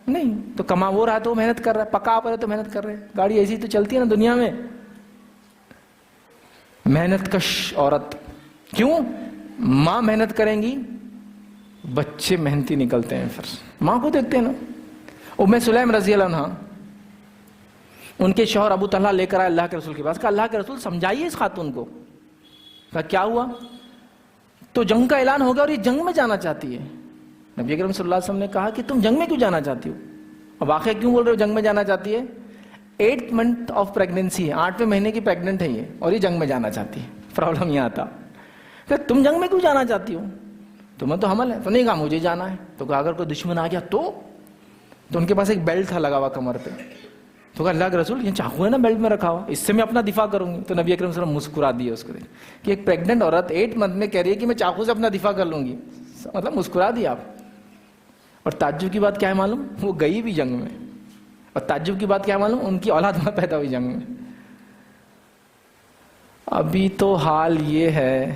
نہیں. تو کما وہ رہا تو محنت کر رہا ہے، پکا آپ رہے تو محنت کر رہے ہیں. گاڑی ایسی تو چلتی ہے نا دنیا میں. محنت کش عورت کیوں؟ ماں محنت کریں گی بچے محنتی نکلتے ہیں. پھر ماں کو دیکھتے ہیں نا. ام سلیم رضی اللہ عنہا، ان کے شوہر ابو طلحہ لے کر آئے اللہ کے رسول کے پاس. کہا اللہ کے رسول سمجھائیے اس خاتون کو. کہا کیا ہوا؟ تو جنگ کا اعلان ہو گیا اور یہ جنگ میں جانا چاہتی ہے. نبی اکرم صلی اللہ علیہ وسلم نے کہا کہ تم جنگ میں کیوں جانا چاہتی ہو؟ اب واقعہ کیوں بول رہے ہو جنگ میں جانا چاہتی ہے؟ 8 منتھ آف پریگننسی ہے، 8ویں مہینے کی پریگننٹ ہے یہ، اور یہ جنگ میں جانا چاہتی ہے. پرابلم یہ آتا کہ تم جنگ میں کیوں جانا چاہتی ہو؟ تمہیں تو حمل ہے. تو نہیں کہا مجھے جانا ہے. تو کہا اگر کوئی دشمن آ گیا تو ان کے پاس ایک بیلٹ تھا لگا ہوا کمر پہ. تو کہا اللہ کے رسول یہ چاقو ہے نا بیلٹ میں رکھا ہوا, اس سے میں اپنا دفاع کروں گی. تو نبی اکرم صلی اللہ علیہ وسلم مسکرا دیے اس کو دیکھ کہ ایک پریگننٹ عورت 8 منتھ میں کہہ رہی ہے کہ میں چاقو سے اپنا دفاع کر لوں گی, مطلب مسکرا دیا آپ. اور تعجب کی بات کیا ہے معلوم, وہ گئی بھی جنگ میں, اور تعجب کی بات کیا ہے معلوم, ان کی اولاد میں پیدا ہوئی جنگ میں. ابھی تو حال یہ ہے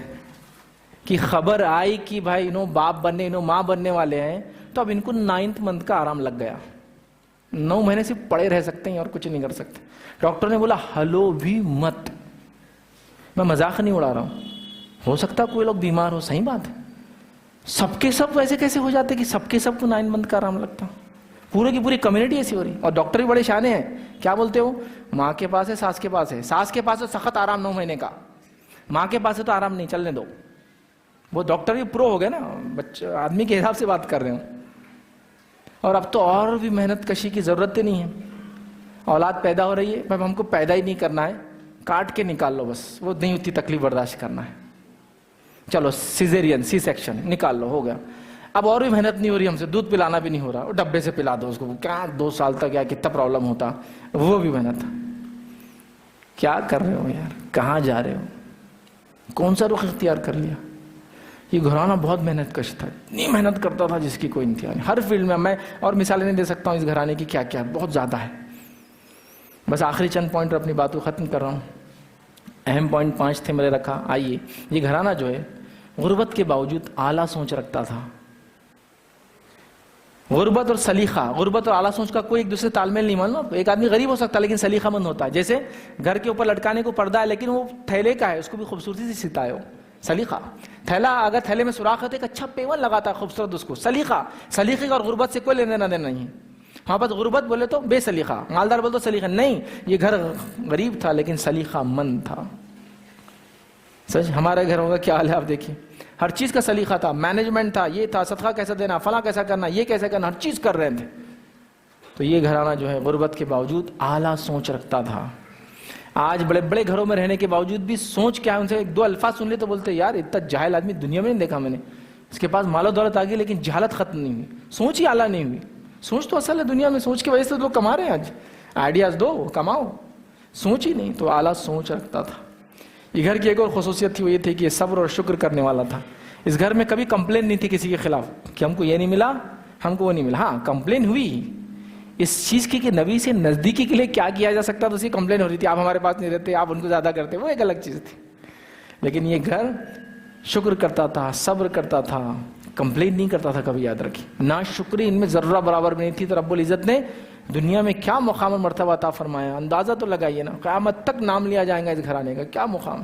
کہ خبر آئی کہ بھائی انہوں باپ بننے, انہوں ماں بننے والے ہیں, تو اب ان کو 9th منتھ کا آرام لگ گیا. 9 مہینے سے پڑے رہ سکتے ہیں اور کچھ نہیں کر سکتے. ڈاکٹر نے بولا ہلو بھی مت, میں مذاق نہیں اڑا رہا ہوں, ہو سکتا کوئی لوگ بیمار ہو, صحیح بات ہے. سب کے سب ویسے کیسے ہو جاتے کہ سب کے سب کو 9 منتھ کا آرام لگتا, پورے کی پوری کمیونٹی ایسی ہو رہی. اور ڈاکٹر بھی بڑے شانے ہیں, کیا بولتے ہو, ماں کے پاس ہے, ساس کے پاس ہے, ساس کے پاس ہے سخت آرام 9 مہینے کا, ماں کے پاس ہے تو آرام نہیں, چلنے دو. وہ ڈاکٹر بھی پرو ہو گئے نا, بچہ آدمی کے حساب سے بات کر رہے ہوں. اور اب تو اور بھی محنت کشی کی ضرورت نہیں ہے. اولاد پیدا ہو رہی ہے, بھائی ہم کو پیدا ہی نہیں کرنا ہے, کاٹ کے نکال لو بس, وہ نہیں اتنی تکلیف برداشت کرنا ہے, چلو سیزیرین سی سیکشن نکال لو, ہو گیا. اب اور بھی محنت نہیں ہو رہی ہم سے, دودھ پلانا بھی نہیں ہو رہا, وہ ڈبے سے پلا دو اس کو, کیا 2 سال تک کیا کتنا پرابلم ہوتا, وہ بھی محنت. کیا کر رہے ہو یار, کہاں جا رہے ہو, کون سا رخ اختیار کر لیا. یہ گھرانہ بہت محنت کش تھا, اتنی محنت کرتا تھا جس کی کوئی انتہا نہیں, ہر فیلڈ میں اور مثالیں نہیں دے سکتا ہوں اس گھرانے کی, کیا کیا بہت زیادہ ہے. بس آخری چند پوائنٹ اپنی باتوں ختم کر رہا ہوں. اہم پوائنٹ 5 تھے میرے رکھا. آئیے, یہ گھرانہ جو ہے غربت کے باوجود اعلیٰ سوچ رکھتا تھا. غربت اور سلیقہ, غربت اور اعلیٰ سوچ کا کوئی ایک دوسرے تال میل نہیں ماننا. ایک آدمی غریب ہو سکتا ہے لیکن سلیقہ مند ہوتا ہے. جیسے گھر کے اوپر لٹکانے کو پردہ ہے لیکن وہ تھیلے کا ہے, اس کو بھی خوبصورتی سے ستا ہے, ہو سلیقہ. تھیلا اگر تھیلے میں سوراخ ہے تو ایک اچھا پیون لگاتا ہے خوبصورت, اس کو سلیقہ. سلیقے کا اور غربت سے کوئی لینا دینا نہیں. ہاں بس غربت بولے تو بے سلیقہ, مالدار بولے تو سلیقہ نہیں. یہ گھر غریب تھا لیکن سلیقہ مند تھا. سچ ہمارے گھروں کا کیا حال ہے آپ دیکھیے, ہر چیز کا سلیقہ تھا, مینجمنٹ تھا, یہ تھا صدقہ کیسا دینا, فلاں کیسا کرنا, یہ کیسے کرنا, ہر چیز کر رہے تھے. تو یہ گھرانہ جو ہے غربت کے باوجود اعلیٰ سوچ رکھتا تھا. آج بڑے بڑے گھروں میں رہنے کے باوجود بھی سوچ کیا ہے, ان سے 2 الفاظ سن لے تو بولتے یار اتنا جاہل آدمی دنیا میں نہیں دیکھا میں نے. اس کے پاس مال و دولت آ گئی لیکن جہالت ختم نہیں ہوئی, سوچ ہی اعلیٰ نہیں ہوئی. سوچ تو اصل ہے دنیا میں, سوچ کی وجہ سے لوگ کما رہے ہیں. آج آئیڈیاز دو کماؤ, سوچ ہی نہیں. تو اعلیٰ سوچ رکھتا تھا. یہ گھر کی ایک اور خصوصیت تھی, وہ یہ تھی کہ یہ صبر اور شکر کرنے والا تھا. اس گھر میں کبھی کمپلین نہیں تھی کسی کے خلاف کہ ہم کو یہ نہیں ملا, ہم کو وہ نہیں ملا. ہاں کمپلین ہوئی اس چیز کی کہ نبی سے نزدیکی کے لیے کیا کیا جا سکتا, تو اسی کمپلین ہو رہی تھی, آپ ہمارے پاس نہیں رہتے, آپ ان کو زیادہ کرتے, وہ ایک الگ چیز تھی. لیکن یہ گھر شکر کرتا تھا, صبر کرتا تھا, کمپلین نہیں کرتا تھا کبھی. یاد رکھیے, نا شکری ان میں ذرہ برابر بھی نہیں تھی. تو رب العزت نے دنیا میں کیا مقام و مرتبہ عطا فرمایا, اندازہ تو لگائیے نا. قیامت تک نام لیا جائے گا اس گھرانے کا, کیا مقام.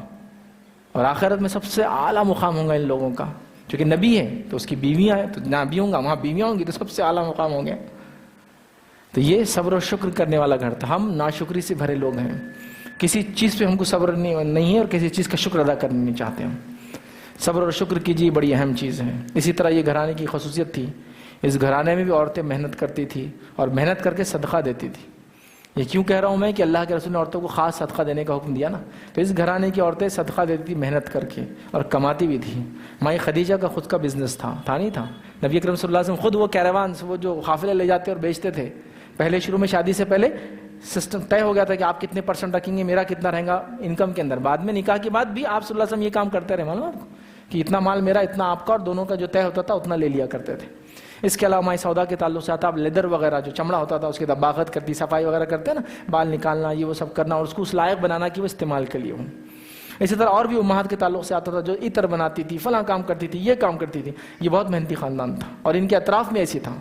اور آخرت میں سب سے اعلیٰ مقام ہوگا ان لوگوں کا, چونکہ نبی ہے تو اس کی بیویاں ہیں, تو نبی ہوں گا وہاں بیویاں ہوں گی, تو سب سے اعلیٰ مقام ہوں گے. تو یہ صبر و شکر کرنے والا گھر تھا. ہم ناشکری سے بھرے لوگ ہیں, کسی چیز پہ ہم کو صبر نہیں ہے اور کسی چیز کا شکر ادا کرنا نہیں چاہتے ہم. صبر اور شکر کیجیے, بڑی اہم چیز ہے. اسی طرح یہ گھرانے کی خصوصیت تھی, اس گھرانے میں بھی عورتیں محنت کرتی تھی اور محنت کر کے صدقہ دیتی تھی. یہ کیوں کہہ رہا ہوں میں کہ اللہ کے رسول نے عورتوں کو خاص صدقہ دینے کا حکم دیا نا, تو اس گھرانے کی عورتیں صدقہ دیتی تھی محنت کر کے, اور کماتی بھی تھی. مائی خدیجہ کا خود کا بزنس تھا نہیں تھا. نبی اکرم صلی اللہ علیہ وسلم خود وہ کیروان, وہ جو قافلے لے جاتے اور بیچتے تھے, پہلے شروع میں شادی سے پہلے سسٹم طے ہو گیا تھا کہ آپ کتنے % رکھیں گے, میرا کتنا رہے گا انکم کے اندر. بعد میں نکاح کے بعد بھی آپ صلی اللہ علیہ وسلم یہ کام کرتے رہے, معلوم آپ کو, کہ اتنا مال میرا, اتنا آپ کا, اور دونوں کا جو طے ہوتا تھا اتنا لے لیا کرتے تھے. اس کے علاوہ مائی سودا کے تعلق سے آتا, اب لیدر وغیرہ جو چمڑا ہوتا تھا اس کی دباغت کرتی, صفائی وغیرہ کرتے ہیں نا, بال نکالنا, یہ وہ سب کرنا, اور اس کو اس لائق بنانا کہ وہ استعمال کے لیے ہوں. اسی طرح اور بھی امہات کے تعلق سے آتا تھا جو عطر بناتی تھی, فلاں کام کرتی تھی, یہ کام کرتی تھی. یہ بہت محنتی خاندان تھا, اور ان کے اطراف میں ایسی تھا,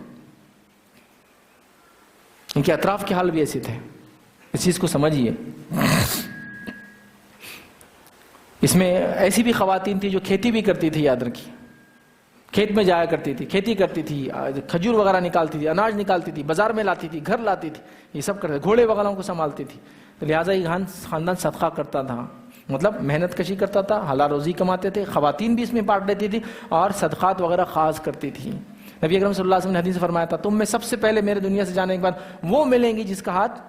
ان کے اطراف کے حال بھی ایسے تھے. اس چیز کو سمجھیے. اس میں ایسی بھی خواتین تھی جو کھیتی بھی کرتی تھی, یاد رکھیے, کھیت میں جایا کرتی تھی, کھیتی کرتی تھی, کھجور وغیرہ نکالتی تھی, اناج نکالتی تھی, بازار میں لاتی تھی, گھر لاتی تھی, یہ سب کرتے, گھوڑے وغیرہ کو سنبھالتی تھی. تو لہٰذا یہ خاندان صدقہ کرتا تھا, مطلب محنت کشی کرتا تھا, حلال روزی کماتے تھے. خواتین بھی اس میں پارٹ لیتی تھی اور صدقات وغیرہ خاص کرتی تھی. نبی اکرم صلی اللہ علیہ وسلم نے حدیث سے فرمایا تھا, تم میں سب سے پہلے میرے دنیا سے جانے کے بعد وہ ملیں گی جس کا ہاتھ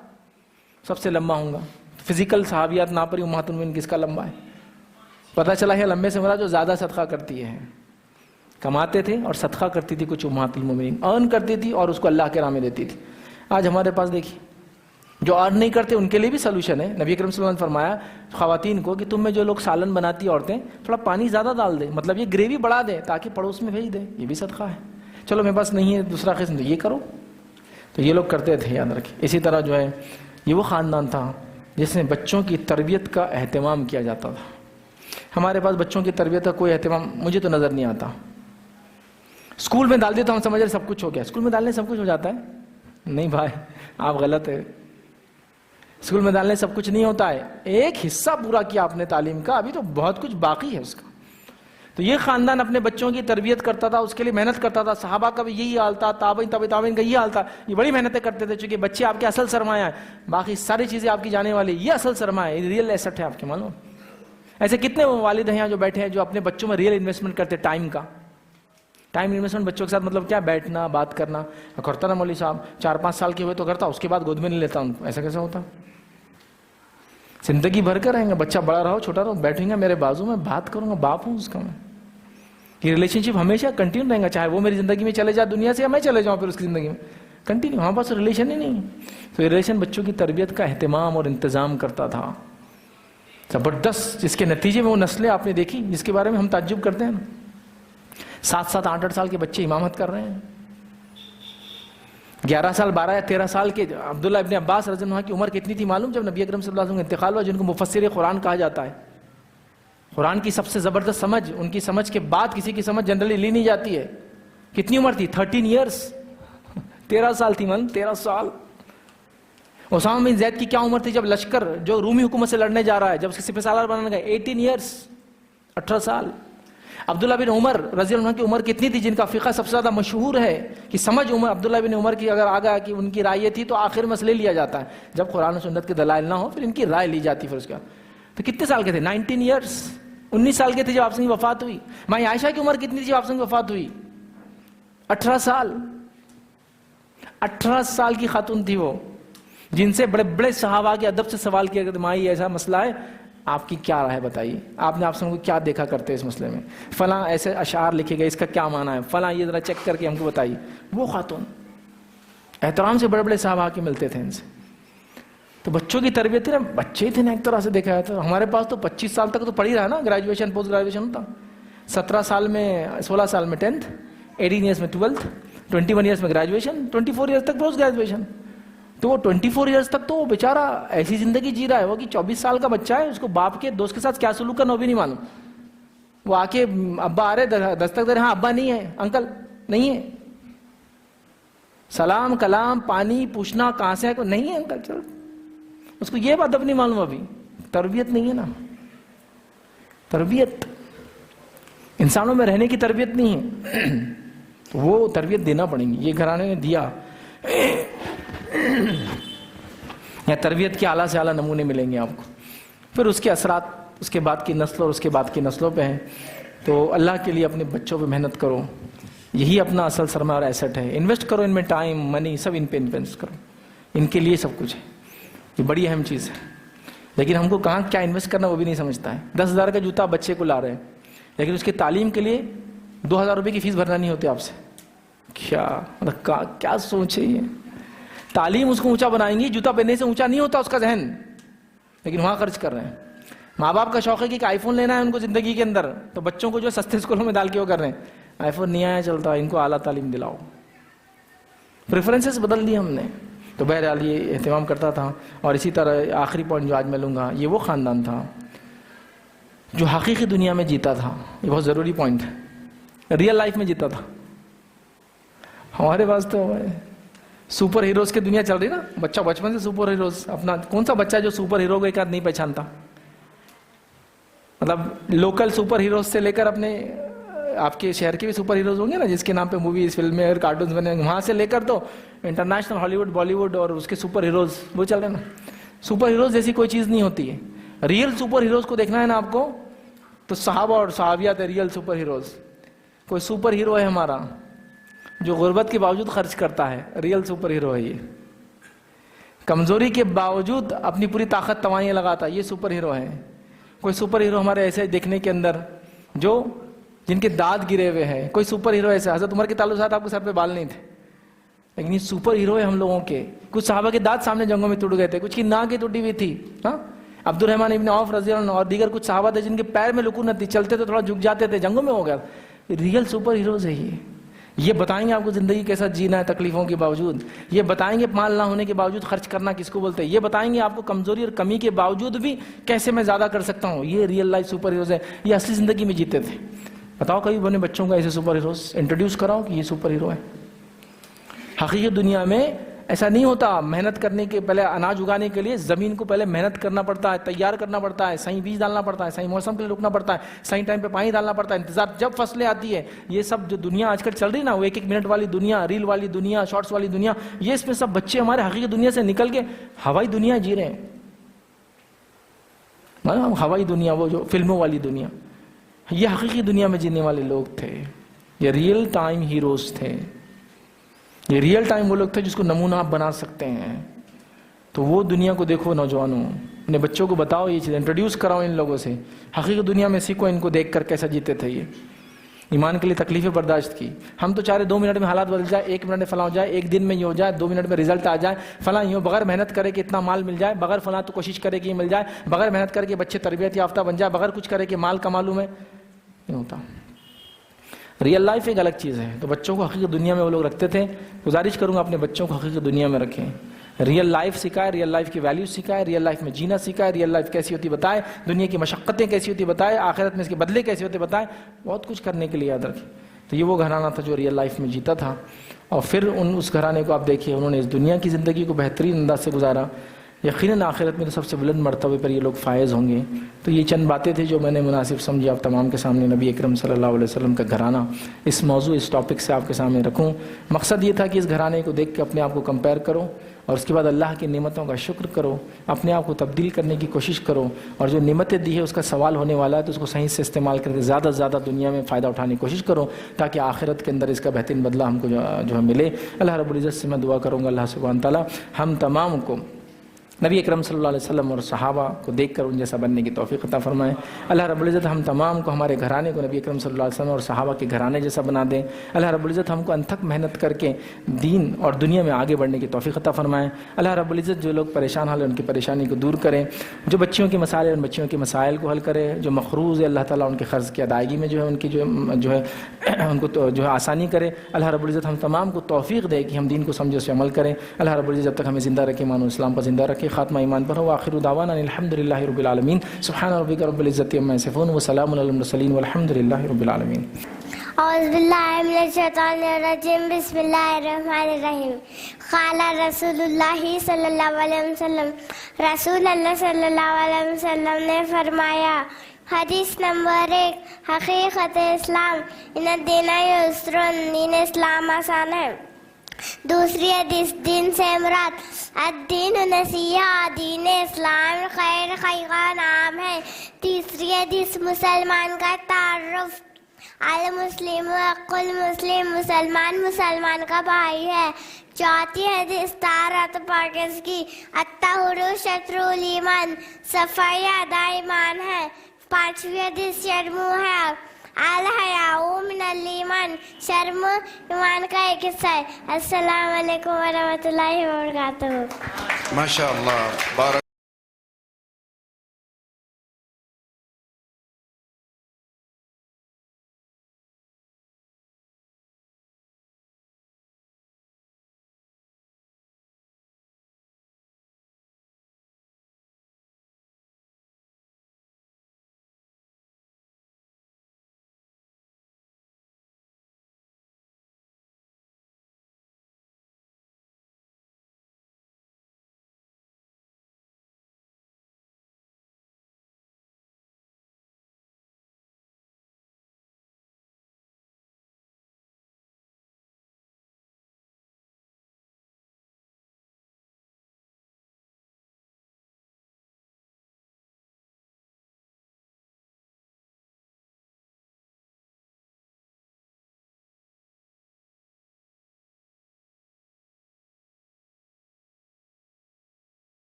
سب سے لمبا ہوگا. فزیکل صحابیات نہ پڑی امہات المؤمنین کس کا لمبا ہے, پتہ چلا ہے لمبے سے مراد جو زیادہ صدقہ کرتی ہے. کماتے تھے اور صدقہ کرتی تھی, کچھ امہات المؤمنین ارن کرتی تھی اور اس کو اللہ کے راہ میں دیتی تھی. آج ہمارے پاس دیکھیے جو ارن نہیں کرتے ان کے لیے بھی سلوشن ہے. نبی اکرم صلی اللہ علیہ وسلم نے فرمایا خواتین کو کہ تم میں جو لوگ سالن بناتی عورتیں تھوڑا پانی زیادہ ڈال دیں, مطلب یہ گریوی بڑھا دیں تاکہ پڑوس میں بھیج دیں, یہ بھی صدقہ ہے. چلو میرے پاس نہیں ہے دوسرا قسم تو یہ کرو. تو یہ لوگ کرتے تھے, یاد رکھیں. اسی طرح جو ہے یہ وہ خاندان تھا جس میں بچوں کی تربیت کا اہتمام کیا جاتا تھا. ہمارے پاس بچوں کی تربیت کا کوئی اہتمام مجھے تو نظر نہیں آتا. اسکول میں ڈال دیے تو ہم سمجھ رہے سب کچھ ہو گیا. اسکول میں ڈالنے سب کچھ ہو جاتا ہے؟ نہیں بھائی, آپ غلط ہے. اسکول میں ڈالنے سب کچھ نہیں ہوتا ہے. ایک حصہ پورا کیا آپ نے تعلیم کا, ابھی تو بہت کچھ باقی ہے اس کا. تو یہ خاندان اپنے بچوں کی تربیت کرتا تھا, اس کے لیے محنت کرتا تھا. صحابہ کا بھی یہی حال تھا, تابعین کا یہی حال تھا. یہ بڑی محنتیں کرتے تھے چونکہ بچے آپ کے اصل سرمایہ ہیں, باقی ساری چیزیں آپ کی جانے والی, یہ اصل سرمایہ ہے, ریئل ایسٹ ہے آپ کے. معلوم ایسے کتنے والد ہیں جو بیٹھے ہیں جو اپنے بچوں میں ریئل انویسٹمنٹ کرتے, ٹائم کا. ٹائم انویسٹمنٹ بچوں کے ساتھ مطلب کیا, بیٹھنا بات کرنا. کرتا نا مولوی صاحب 4-5 سال کے ہوئے تو کرتا, اس کے بعد گود میں نہیں لیتا ان کو. ایسا کیسا ہوتا؟ زندگی بھر کر رہیں گے, بچہ بڑا رہو چھوٹا رہو, بیٹھیں گے میرے بازو میں, بات کروں گا, باپ ہوں اس کا میں. یہ ریلیشن شپ ہمیشہ کنٹینیو رہیں گا, چاہے وہ میری زندگی میں چلے جائے دنیا سے یا میں چلے جاؤں پھر اس کی زندگی میں کنٹینیو. ہمارے پاس ریلیشن ہی نہیں. تو یہ ریلیشن بچوں کی تربیت کا اہتمام اور انتظام کرتا تھا زبردست, جس کے نتیجے میں وہ نسلیں آپ نے دیکھی جس کے بارے میں ہم تعجب کرتے ہیں. 7-7 8-8 سال کے بچے امامت کر رہے ہیں. 11 سال 12 یا 13 سال کے عبداللہ ابن عباس رضی اللہ عنہ کی عمر کتنی تھی معلوم جب نبی اکرم صلی اللہ علیہ وسلم کا انتقال ہوا, جن کو مفسر قرآن کہا جاتا ہے. قرآن کی سب سے زبردست سمجھ, ان کی سمجھ کے بعد کسی کی سمجھ جنرلی لی نہیں جاتی ہے. کتنی عمر تھی؟ 13 ایئرس, 13 سال تھی معلوم, 13 سال. اسامہ بن زید کی کیا عمر تھی جب لشکر جو رومی حکومت سے لڑنے جا رہا ہے, جب اس کے سپہ سالار بنانے گئے؟ 18 ایئرس, 18 سال. عبداللہ بن عمر رضی اللہ عنہ کی عمر کتنی تھی, جن کا فقہ سب سے زیادہ مشہور ہے کہ سمجھ عمر عبداللہ بن عمر کی اگر آگا کہ ان کی رائے تھی تو آخر مسئلے لیا جاتا ہے, جب قرآن و سنت کے دلائل نہ ہو پھر ان کی رائے لی جاتی. پھر اس کا تو کتنے سال کے تھے؟ 19 ایئرس, 19 سال کے تھے جب آپ کی وفات ہوئی. ماں عائشہ کی عمر کتنی تھی جب آپ کی وفات ہوئی؟ 18 سال. 18 سال کی خاتون تھی وہ, جن سے بڑے بڑے صحابہ کے ادب سے سوال کیا کہ ماں ایسا مسئلہ ہے, آپ کی کیا رائے بتائیے, آپ نے آپ سے کیا دیکھا کرتے اس مسئلے میں, فلاں ایسے اشعار لکھے گئے, اس کا کیا معنی ہے, فلاں یہ ذرا چیک کر کے ہم کو بتائیے. وہ خاتون احترام سے بڑے بڑے صحابہ کے ملتے تھے ان سے. تو بچوں کی تربیت نا, بچے تھے نا ایک طرح سے دیکھا جائے تو. ہمارے پاس تو 25 سال تک تو پڑھ ہی رہا نا, گریجویشن پوسٹ گریجویشن ہوتا. 17 سال میں 16 سال میں 10th, 18 ایئرس میں 12th, 21 ایئرس میں گریجویشن, 24 ایئرس تک پوسٹ گریجویشن. تو وہ 24 ایئرس تک تو وہ بیچارہ ایسی زندگی جی رہا ہے وہ کہ 24 سال کا بچہ ہے, اس کو باپ کے دوست کے ساتھ کیا سلوک کرنا وہ بھی نہیں معلوم. وہ آ کے ابا آ رہے, دستک دے رہے, ہاں ابا نہیں ہے, انکل نہیں ہے, سلام کلام پانی پوچھنا کہاں سے ہے, نہیں ہے انکل, چلو. اس کو یہ بات اب نہیں معلوم, ابھی تربیت نہیں ہے نا. تربیت انسانوں میں رہنے کی تربیت نہیں ہے, تو وہ تربیت دینا پڑیں گی. یہ گھرانے نے دیا, یا تربیت کے اعلیٰ سے اعلیٰ نمونے ملیں گے آپ کو. پھر اس کے اثرات اس کے بعد کی نسل اور اس کے بعد کی نسلوں پہ ہیں. تو اللہ کے لیے اپنے بچوں پہ محنت کرو, یہی اپنا اصل سرمایہ اور ایسٹ ہے. انویسٹ کرو ان میں, ٹائم منی سب ان پہ انویسٹ کرو, ان کے لیے سب کچھ ہے. یہ بڑی اہم چیز ہے. لیکن ہم کو کہاں کیا انویسٹ کرنا وہ بھی نہیں سمجھتا ہے. 10,000 کا جوتا بچے کو لا رہے ہیں, لیکن اس کی تعلیم کے لیے 2,000 روپے کی فیس بھرنا نہیں ہوتی آپ سے. کیا مطلب کیا سوچ ہے یہ. تعلیم اس کو اونچا بنائیں گی, جوتا پہننے سے اونچا نہیں ہوتا اس کا ذہن, لیکن وہاں خرچ کر رہے ہیں. ماں باپ کا شوق ہے کہ آئی فون لینا ہے ان کو زندگی کے اندر, تو بچوں کو جو سستے اسکولوں میں ڈال کے وہ کر رہے ہیں, آئی فون نہیں آیا چلتا, ان کو اعلیٰ تعلیم دلاؤ. پریفرنسز بدل دی ہم نے. تو بہرحال یہ اہتمام کرتا تھا. اور اسی طرح آخری پوائنٹ جو آج میں لوں گا, یہ وہ خاندان تھا جو حقیقی دنیا میں جیتا تھا. یہ بہت ضروری پوائنٹ ہے, ریئل لائف میں جیتا تھا. ہمارے پاس تو سپر ہیروز کی دنیا چل رہی نا, بچہ بچپن سے سپر ہیروز. اپنا کون سا بچہ جو سپر ہیرو کو ایک آدھ نہیں پہچانتا, مطلب لوکل سپر ہیروز سے لے کر اپنے آپ کے شہر کے بھی سپر ہیروز ہوں گے نا, جس کے نام پہ موویز فلمیں اور کارٹونز بنے, وہاں سے لے کر تو انٹرنیشنل ہالی ووڈ بالی ووڈ اور اس کے سپر ہیروز وہ چل رہے نا. سپر ہیروز جیسی کوئی چیز نہیں ہوتی ہے. ریئل سپر ہیروز کو دیکھنا ہے نا آپ کو, تو صحابہ اور صحابیات ہے ریئل سپر ہیروز. کوئی سپر ہیرو ہے ہمارا جو غربت کے باوجود خرچ کرتا ہے, ریئل سپر ہیرو ہے یہ. کمزوری کے باوجود اپنی پوری طاقت توانائی لگاتا ہے, یہ سپر ہیرو ہے. کوئی سپر ہیرو ہمارے ایسے دیکھنے کے اندر جو جن کے دانت گرے ہوئے ہیں. کوئی سپر ہیرو ایسے, حضرت عمر کے تعلق ساتھ آپ کے سر پہ بال نہیں تھے, لیکن یہ سپر ہیرو ہے ہم لوگوں کے. کچھ صحابہ کے دانت سامنے جنگوں میں ٹوٹ گئے تھے, کچھ کی ناکیں ٹوٹی ہوئی تھی. ہاں, عبد الرحمن ابن عوف رضی اللہ عنہ اور دیگر کچھ صحابہ تھے جن کے پیر میں لکونت تھی, چلتے تو تھوڑا جھک جاتے تھے, جنگوں میں ہو گیا. ریئل سپر ہیروز ہے یہ بتائیں گے آپ کو زندگی کیسا جینا ہے تکلیفوں کے باوجود, یہ بتائیں گے مال نہ ہونے کے باوجود خرچ کرنا کس کو بولتے ہیں, یہ بتائیں گے آپ کو کمزوری اور کمی کے باوجود بھی کیسے میں زیادہ کر سکتا ہوں. یہ ریئل لائف سپر ہیروز ہے, یہ اصلی زندگی میں جیتے تھے. بتاؤ کبھی اپنے بچوں کو ایسے سپر ہیروز انٹروڈیوس کراؤ کہ یہ سپر ہیرو ہے. حقیقی دنیا میں ایسا نہیں ہوتا. محنت کرنے کے پہلے اناج اگانے کے لیے زمین کو پہلے محنت کرنا پڑتا ہے, تیار کرنا پڑتا ہے, صحیح بیج ڈالنا پڑتا ہے, صحیح موسم کے لیے رکنا پڑتا ہے, صحیح ٹائم پہ پانی ڈالنا پڑتا ہے, انتظار جب فصلیں آتی ہے. یہ سب جو دنیا آج کل چل رہی نا, وہ ایک ایک منٹ والی دنیا, ریل والی دنیا, شارٹس والی دنیا, یہ اس میں سب بچے ہمارے حقیقی دنیا سے نکل کے ہوائی دنیا جی رہے ہیں. ہوائی دنیا, وہ جو فلموں والی دنیا, یہ حقیقی دنیا میں جینے والے لوگ تھے. یہ ریئل ٹائم ہیروز تھے. یہ ریئل ٹائم وہ لوگ تھے جس کو نمونہ آپ بنا سکتے ہیں. تو وہ دنیا کو دیکھو نوجوانوں, اپنے بچوں کو بتاؤ یہ چیز, انٹروڈیوس کراؤ ان لوگوں سے. حقیقی دنیا میں سیکھو ان کو دیکھ کر کیسا جیتے تھے. یہ ایمان کے لیے تکلیفیں برداشت کی. ہم تو چاہ رہے 2 منٹ میں حالات بدل جائے, 1 منٹ میں فلاں ہو جائے, 1 دن میں یہ ہو جائے, 2 منٹ میں رزلٹ آ جائے, فلاں یہ بغیر محنت کرے کہ اتنا مال مل جائے, بغیر فلاں تو کوشش کرے کہ یہ مل جائے, بغیر محنت کر کے بچے تربیت یافتہ بن جائے, بغیر کچھ کرے کہ مال کا معلوم ہے. نہیں ہوتا. ریئل لائف ایک الگ چیز ہے. تو بچوں کو حقیقی دنیا میں وہ لوگ رکھتے تھے. گزارش کروں گا اپنے بچوں کو حقیقی دنیا میں رکھیں. ریئل لائف سکھائے, ریئل لائف کی ویلیو سکھائے, ریئل لائف میں جینا سکھائے, ریئل لائف کیسی ہوتی بتائے, دنیا کی مشقتیں کیسی ہوتی بتائے, آخرت میں اس کے بدلے کیسے ہوتے بتائے. بہت کچھ کرنے کے لیے یاد رکھیں. تو یہ وہ گھرانہ تھا جو ریئل لائف میں جیتا تھا. اور پھر اس گھرانے کو آپ دیکھیے, انہوں نے اس دنیا کی زندگی کو بہترین انداز سے گزارا. یقیناً آخرت میں تو سب سے بلند مرتبے پر یہ لوگ فائز ہوں گے. تو یہ چند باتیں تھیں جو میں نے مناسب سمجھی آپ تمام کے سامنے نبی اکرم صلی اللہ علیہ وسلم کا گھرانہ اس موضوع, اس ٹاپک سے آپ کے سامنے رکھوں. مقصد یہ تھا کہ اس گھرانے کو دیکھ کے اپنے آپ کو کمپیئر کرو, اور اس کے بعد اللہ کی نعمتوں کا شکر کرو, اپنے آپ کو تبدیل کرنے کی کوشش کرو, اور جو نعمتیں دی ہے اس کا سوال ہونے والا ہے تو اس کو صحیح سے استعمال کر کے زیادہ سے زیادہ دنیا میں فائدہ اٹھانے کی کوشش کرو, تاکہ آخرت کے اندر اس کا بہترین بدلہ ہم کو جو ہے ملے. اللہ رب العزت سے میں دعا کروں گا, اللہ سبحانہ تعالیٰ ہم تمام کو نبی اکرم صلی اللہ علیہ وسلم اور صحابہ کو دیکھ کر ان جیسا بننے کی توفیق عطا فرمائے. اللہ رب العزت ہم تمام کو, ہمارے گھرانے کو نبی اکرم صلی اللہ علیہ وسلم اور صحابہ کے گھرانے جیسا بنا دیں. اللہ رب العزت ہم کو انتھک محنت کر کے دین اور دنیا میں آگے بڑھنے کی توفیق عطا فرمائے. اللہ رب العزت جو لوگ پریشان حال ہیں ان کی پریشانی کو دور کریں, جو بچیوں کے مسائل ہیں ان بچیوں کے مسائل کو حل کرے, جو مقروض ہے اللہ تعالیٰ ان کے قرض کی ادائیگی میں جو ہے ان کی جو ہے ان کو جو ہے آسانی کرے. اللہ رب العزت ہم تمام کو توفیق دے کہ ہم دین کو سمجھے, اس پہ عمل کریں. اللہ رب العزت جب تک ہمیں زندہ رکھے, ایمان و اسلام پر زندہ رکھے, خاتمہ ایمان پر ہو. آخر دعوانا الحمد للہ رب العالمین. سبحان ربک رب العزت عما یصفون وسلام علی المرسلین والحمد للہ رب العالمین. اعوذ باللہ من الشیطان الرجیم. بسم اللہ الرحمن الرحیم. قال رسول اللہ صلی اللہ علیہ وسلم, رسول اللہ صلی اللہ علیہ وسلم نے فرمایا. حدیث نمبر 1, حقیقت اسلام, ان الدین یسر, دین اسلام آسان ہے. دوسری حدیث, دین سے مراد الدین نصیحہ, دین اسلام خیر کا نام ہے. تیسری حدیث, مسلمان کا تعارف, المسلم حق المسلم, مسلمان کا بھائی ہے. چوتھی حدیث, طہارت پاکیزگی, الطہور شطر الایمان, صفائی آدھا ایمان ہے. پانچویں حدیث, شرم ہے, الحیاء من الایمان, شرم ایمان کا ایک حصہ ہے. السلام علیکم ورحمۃ اللہ وبرکاتہ. ماشاء اللہ, بارک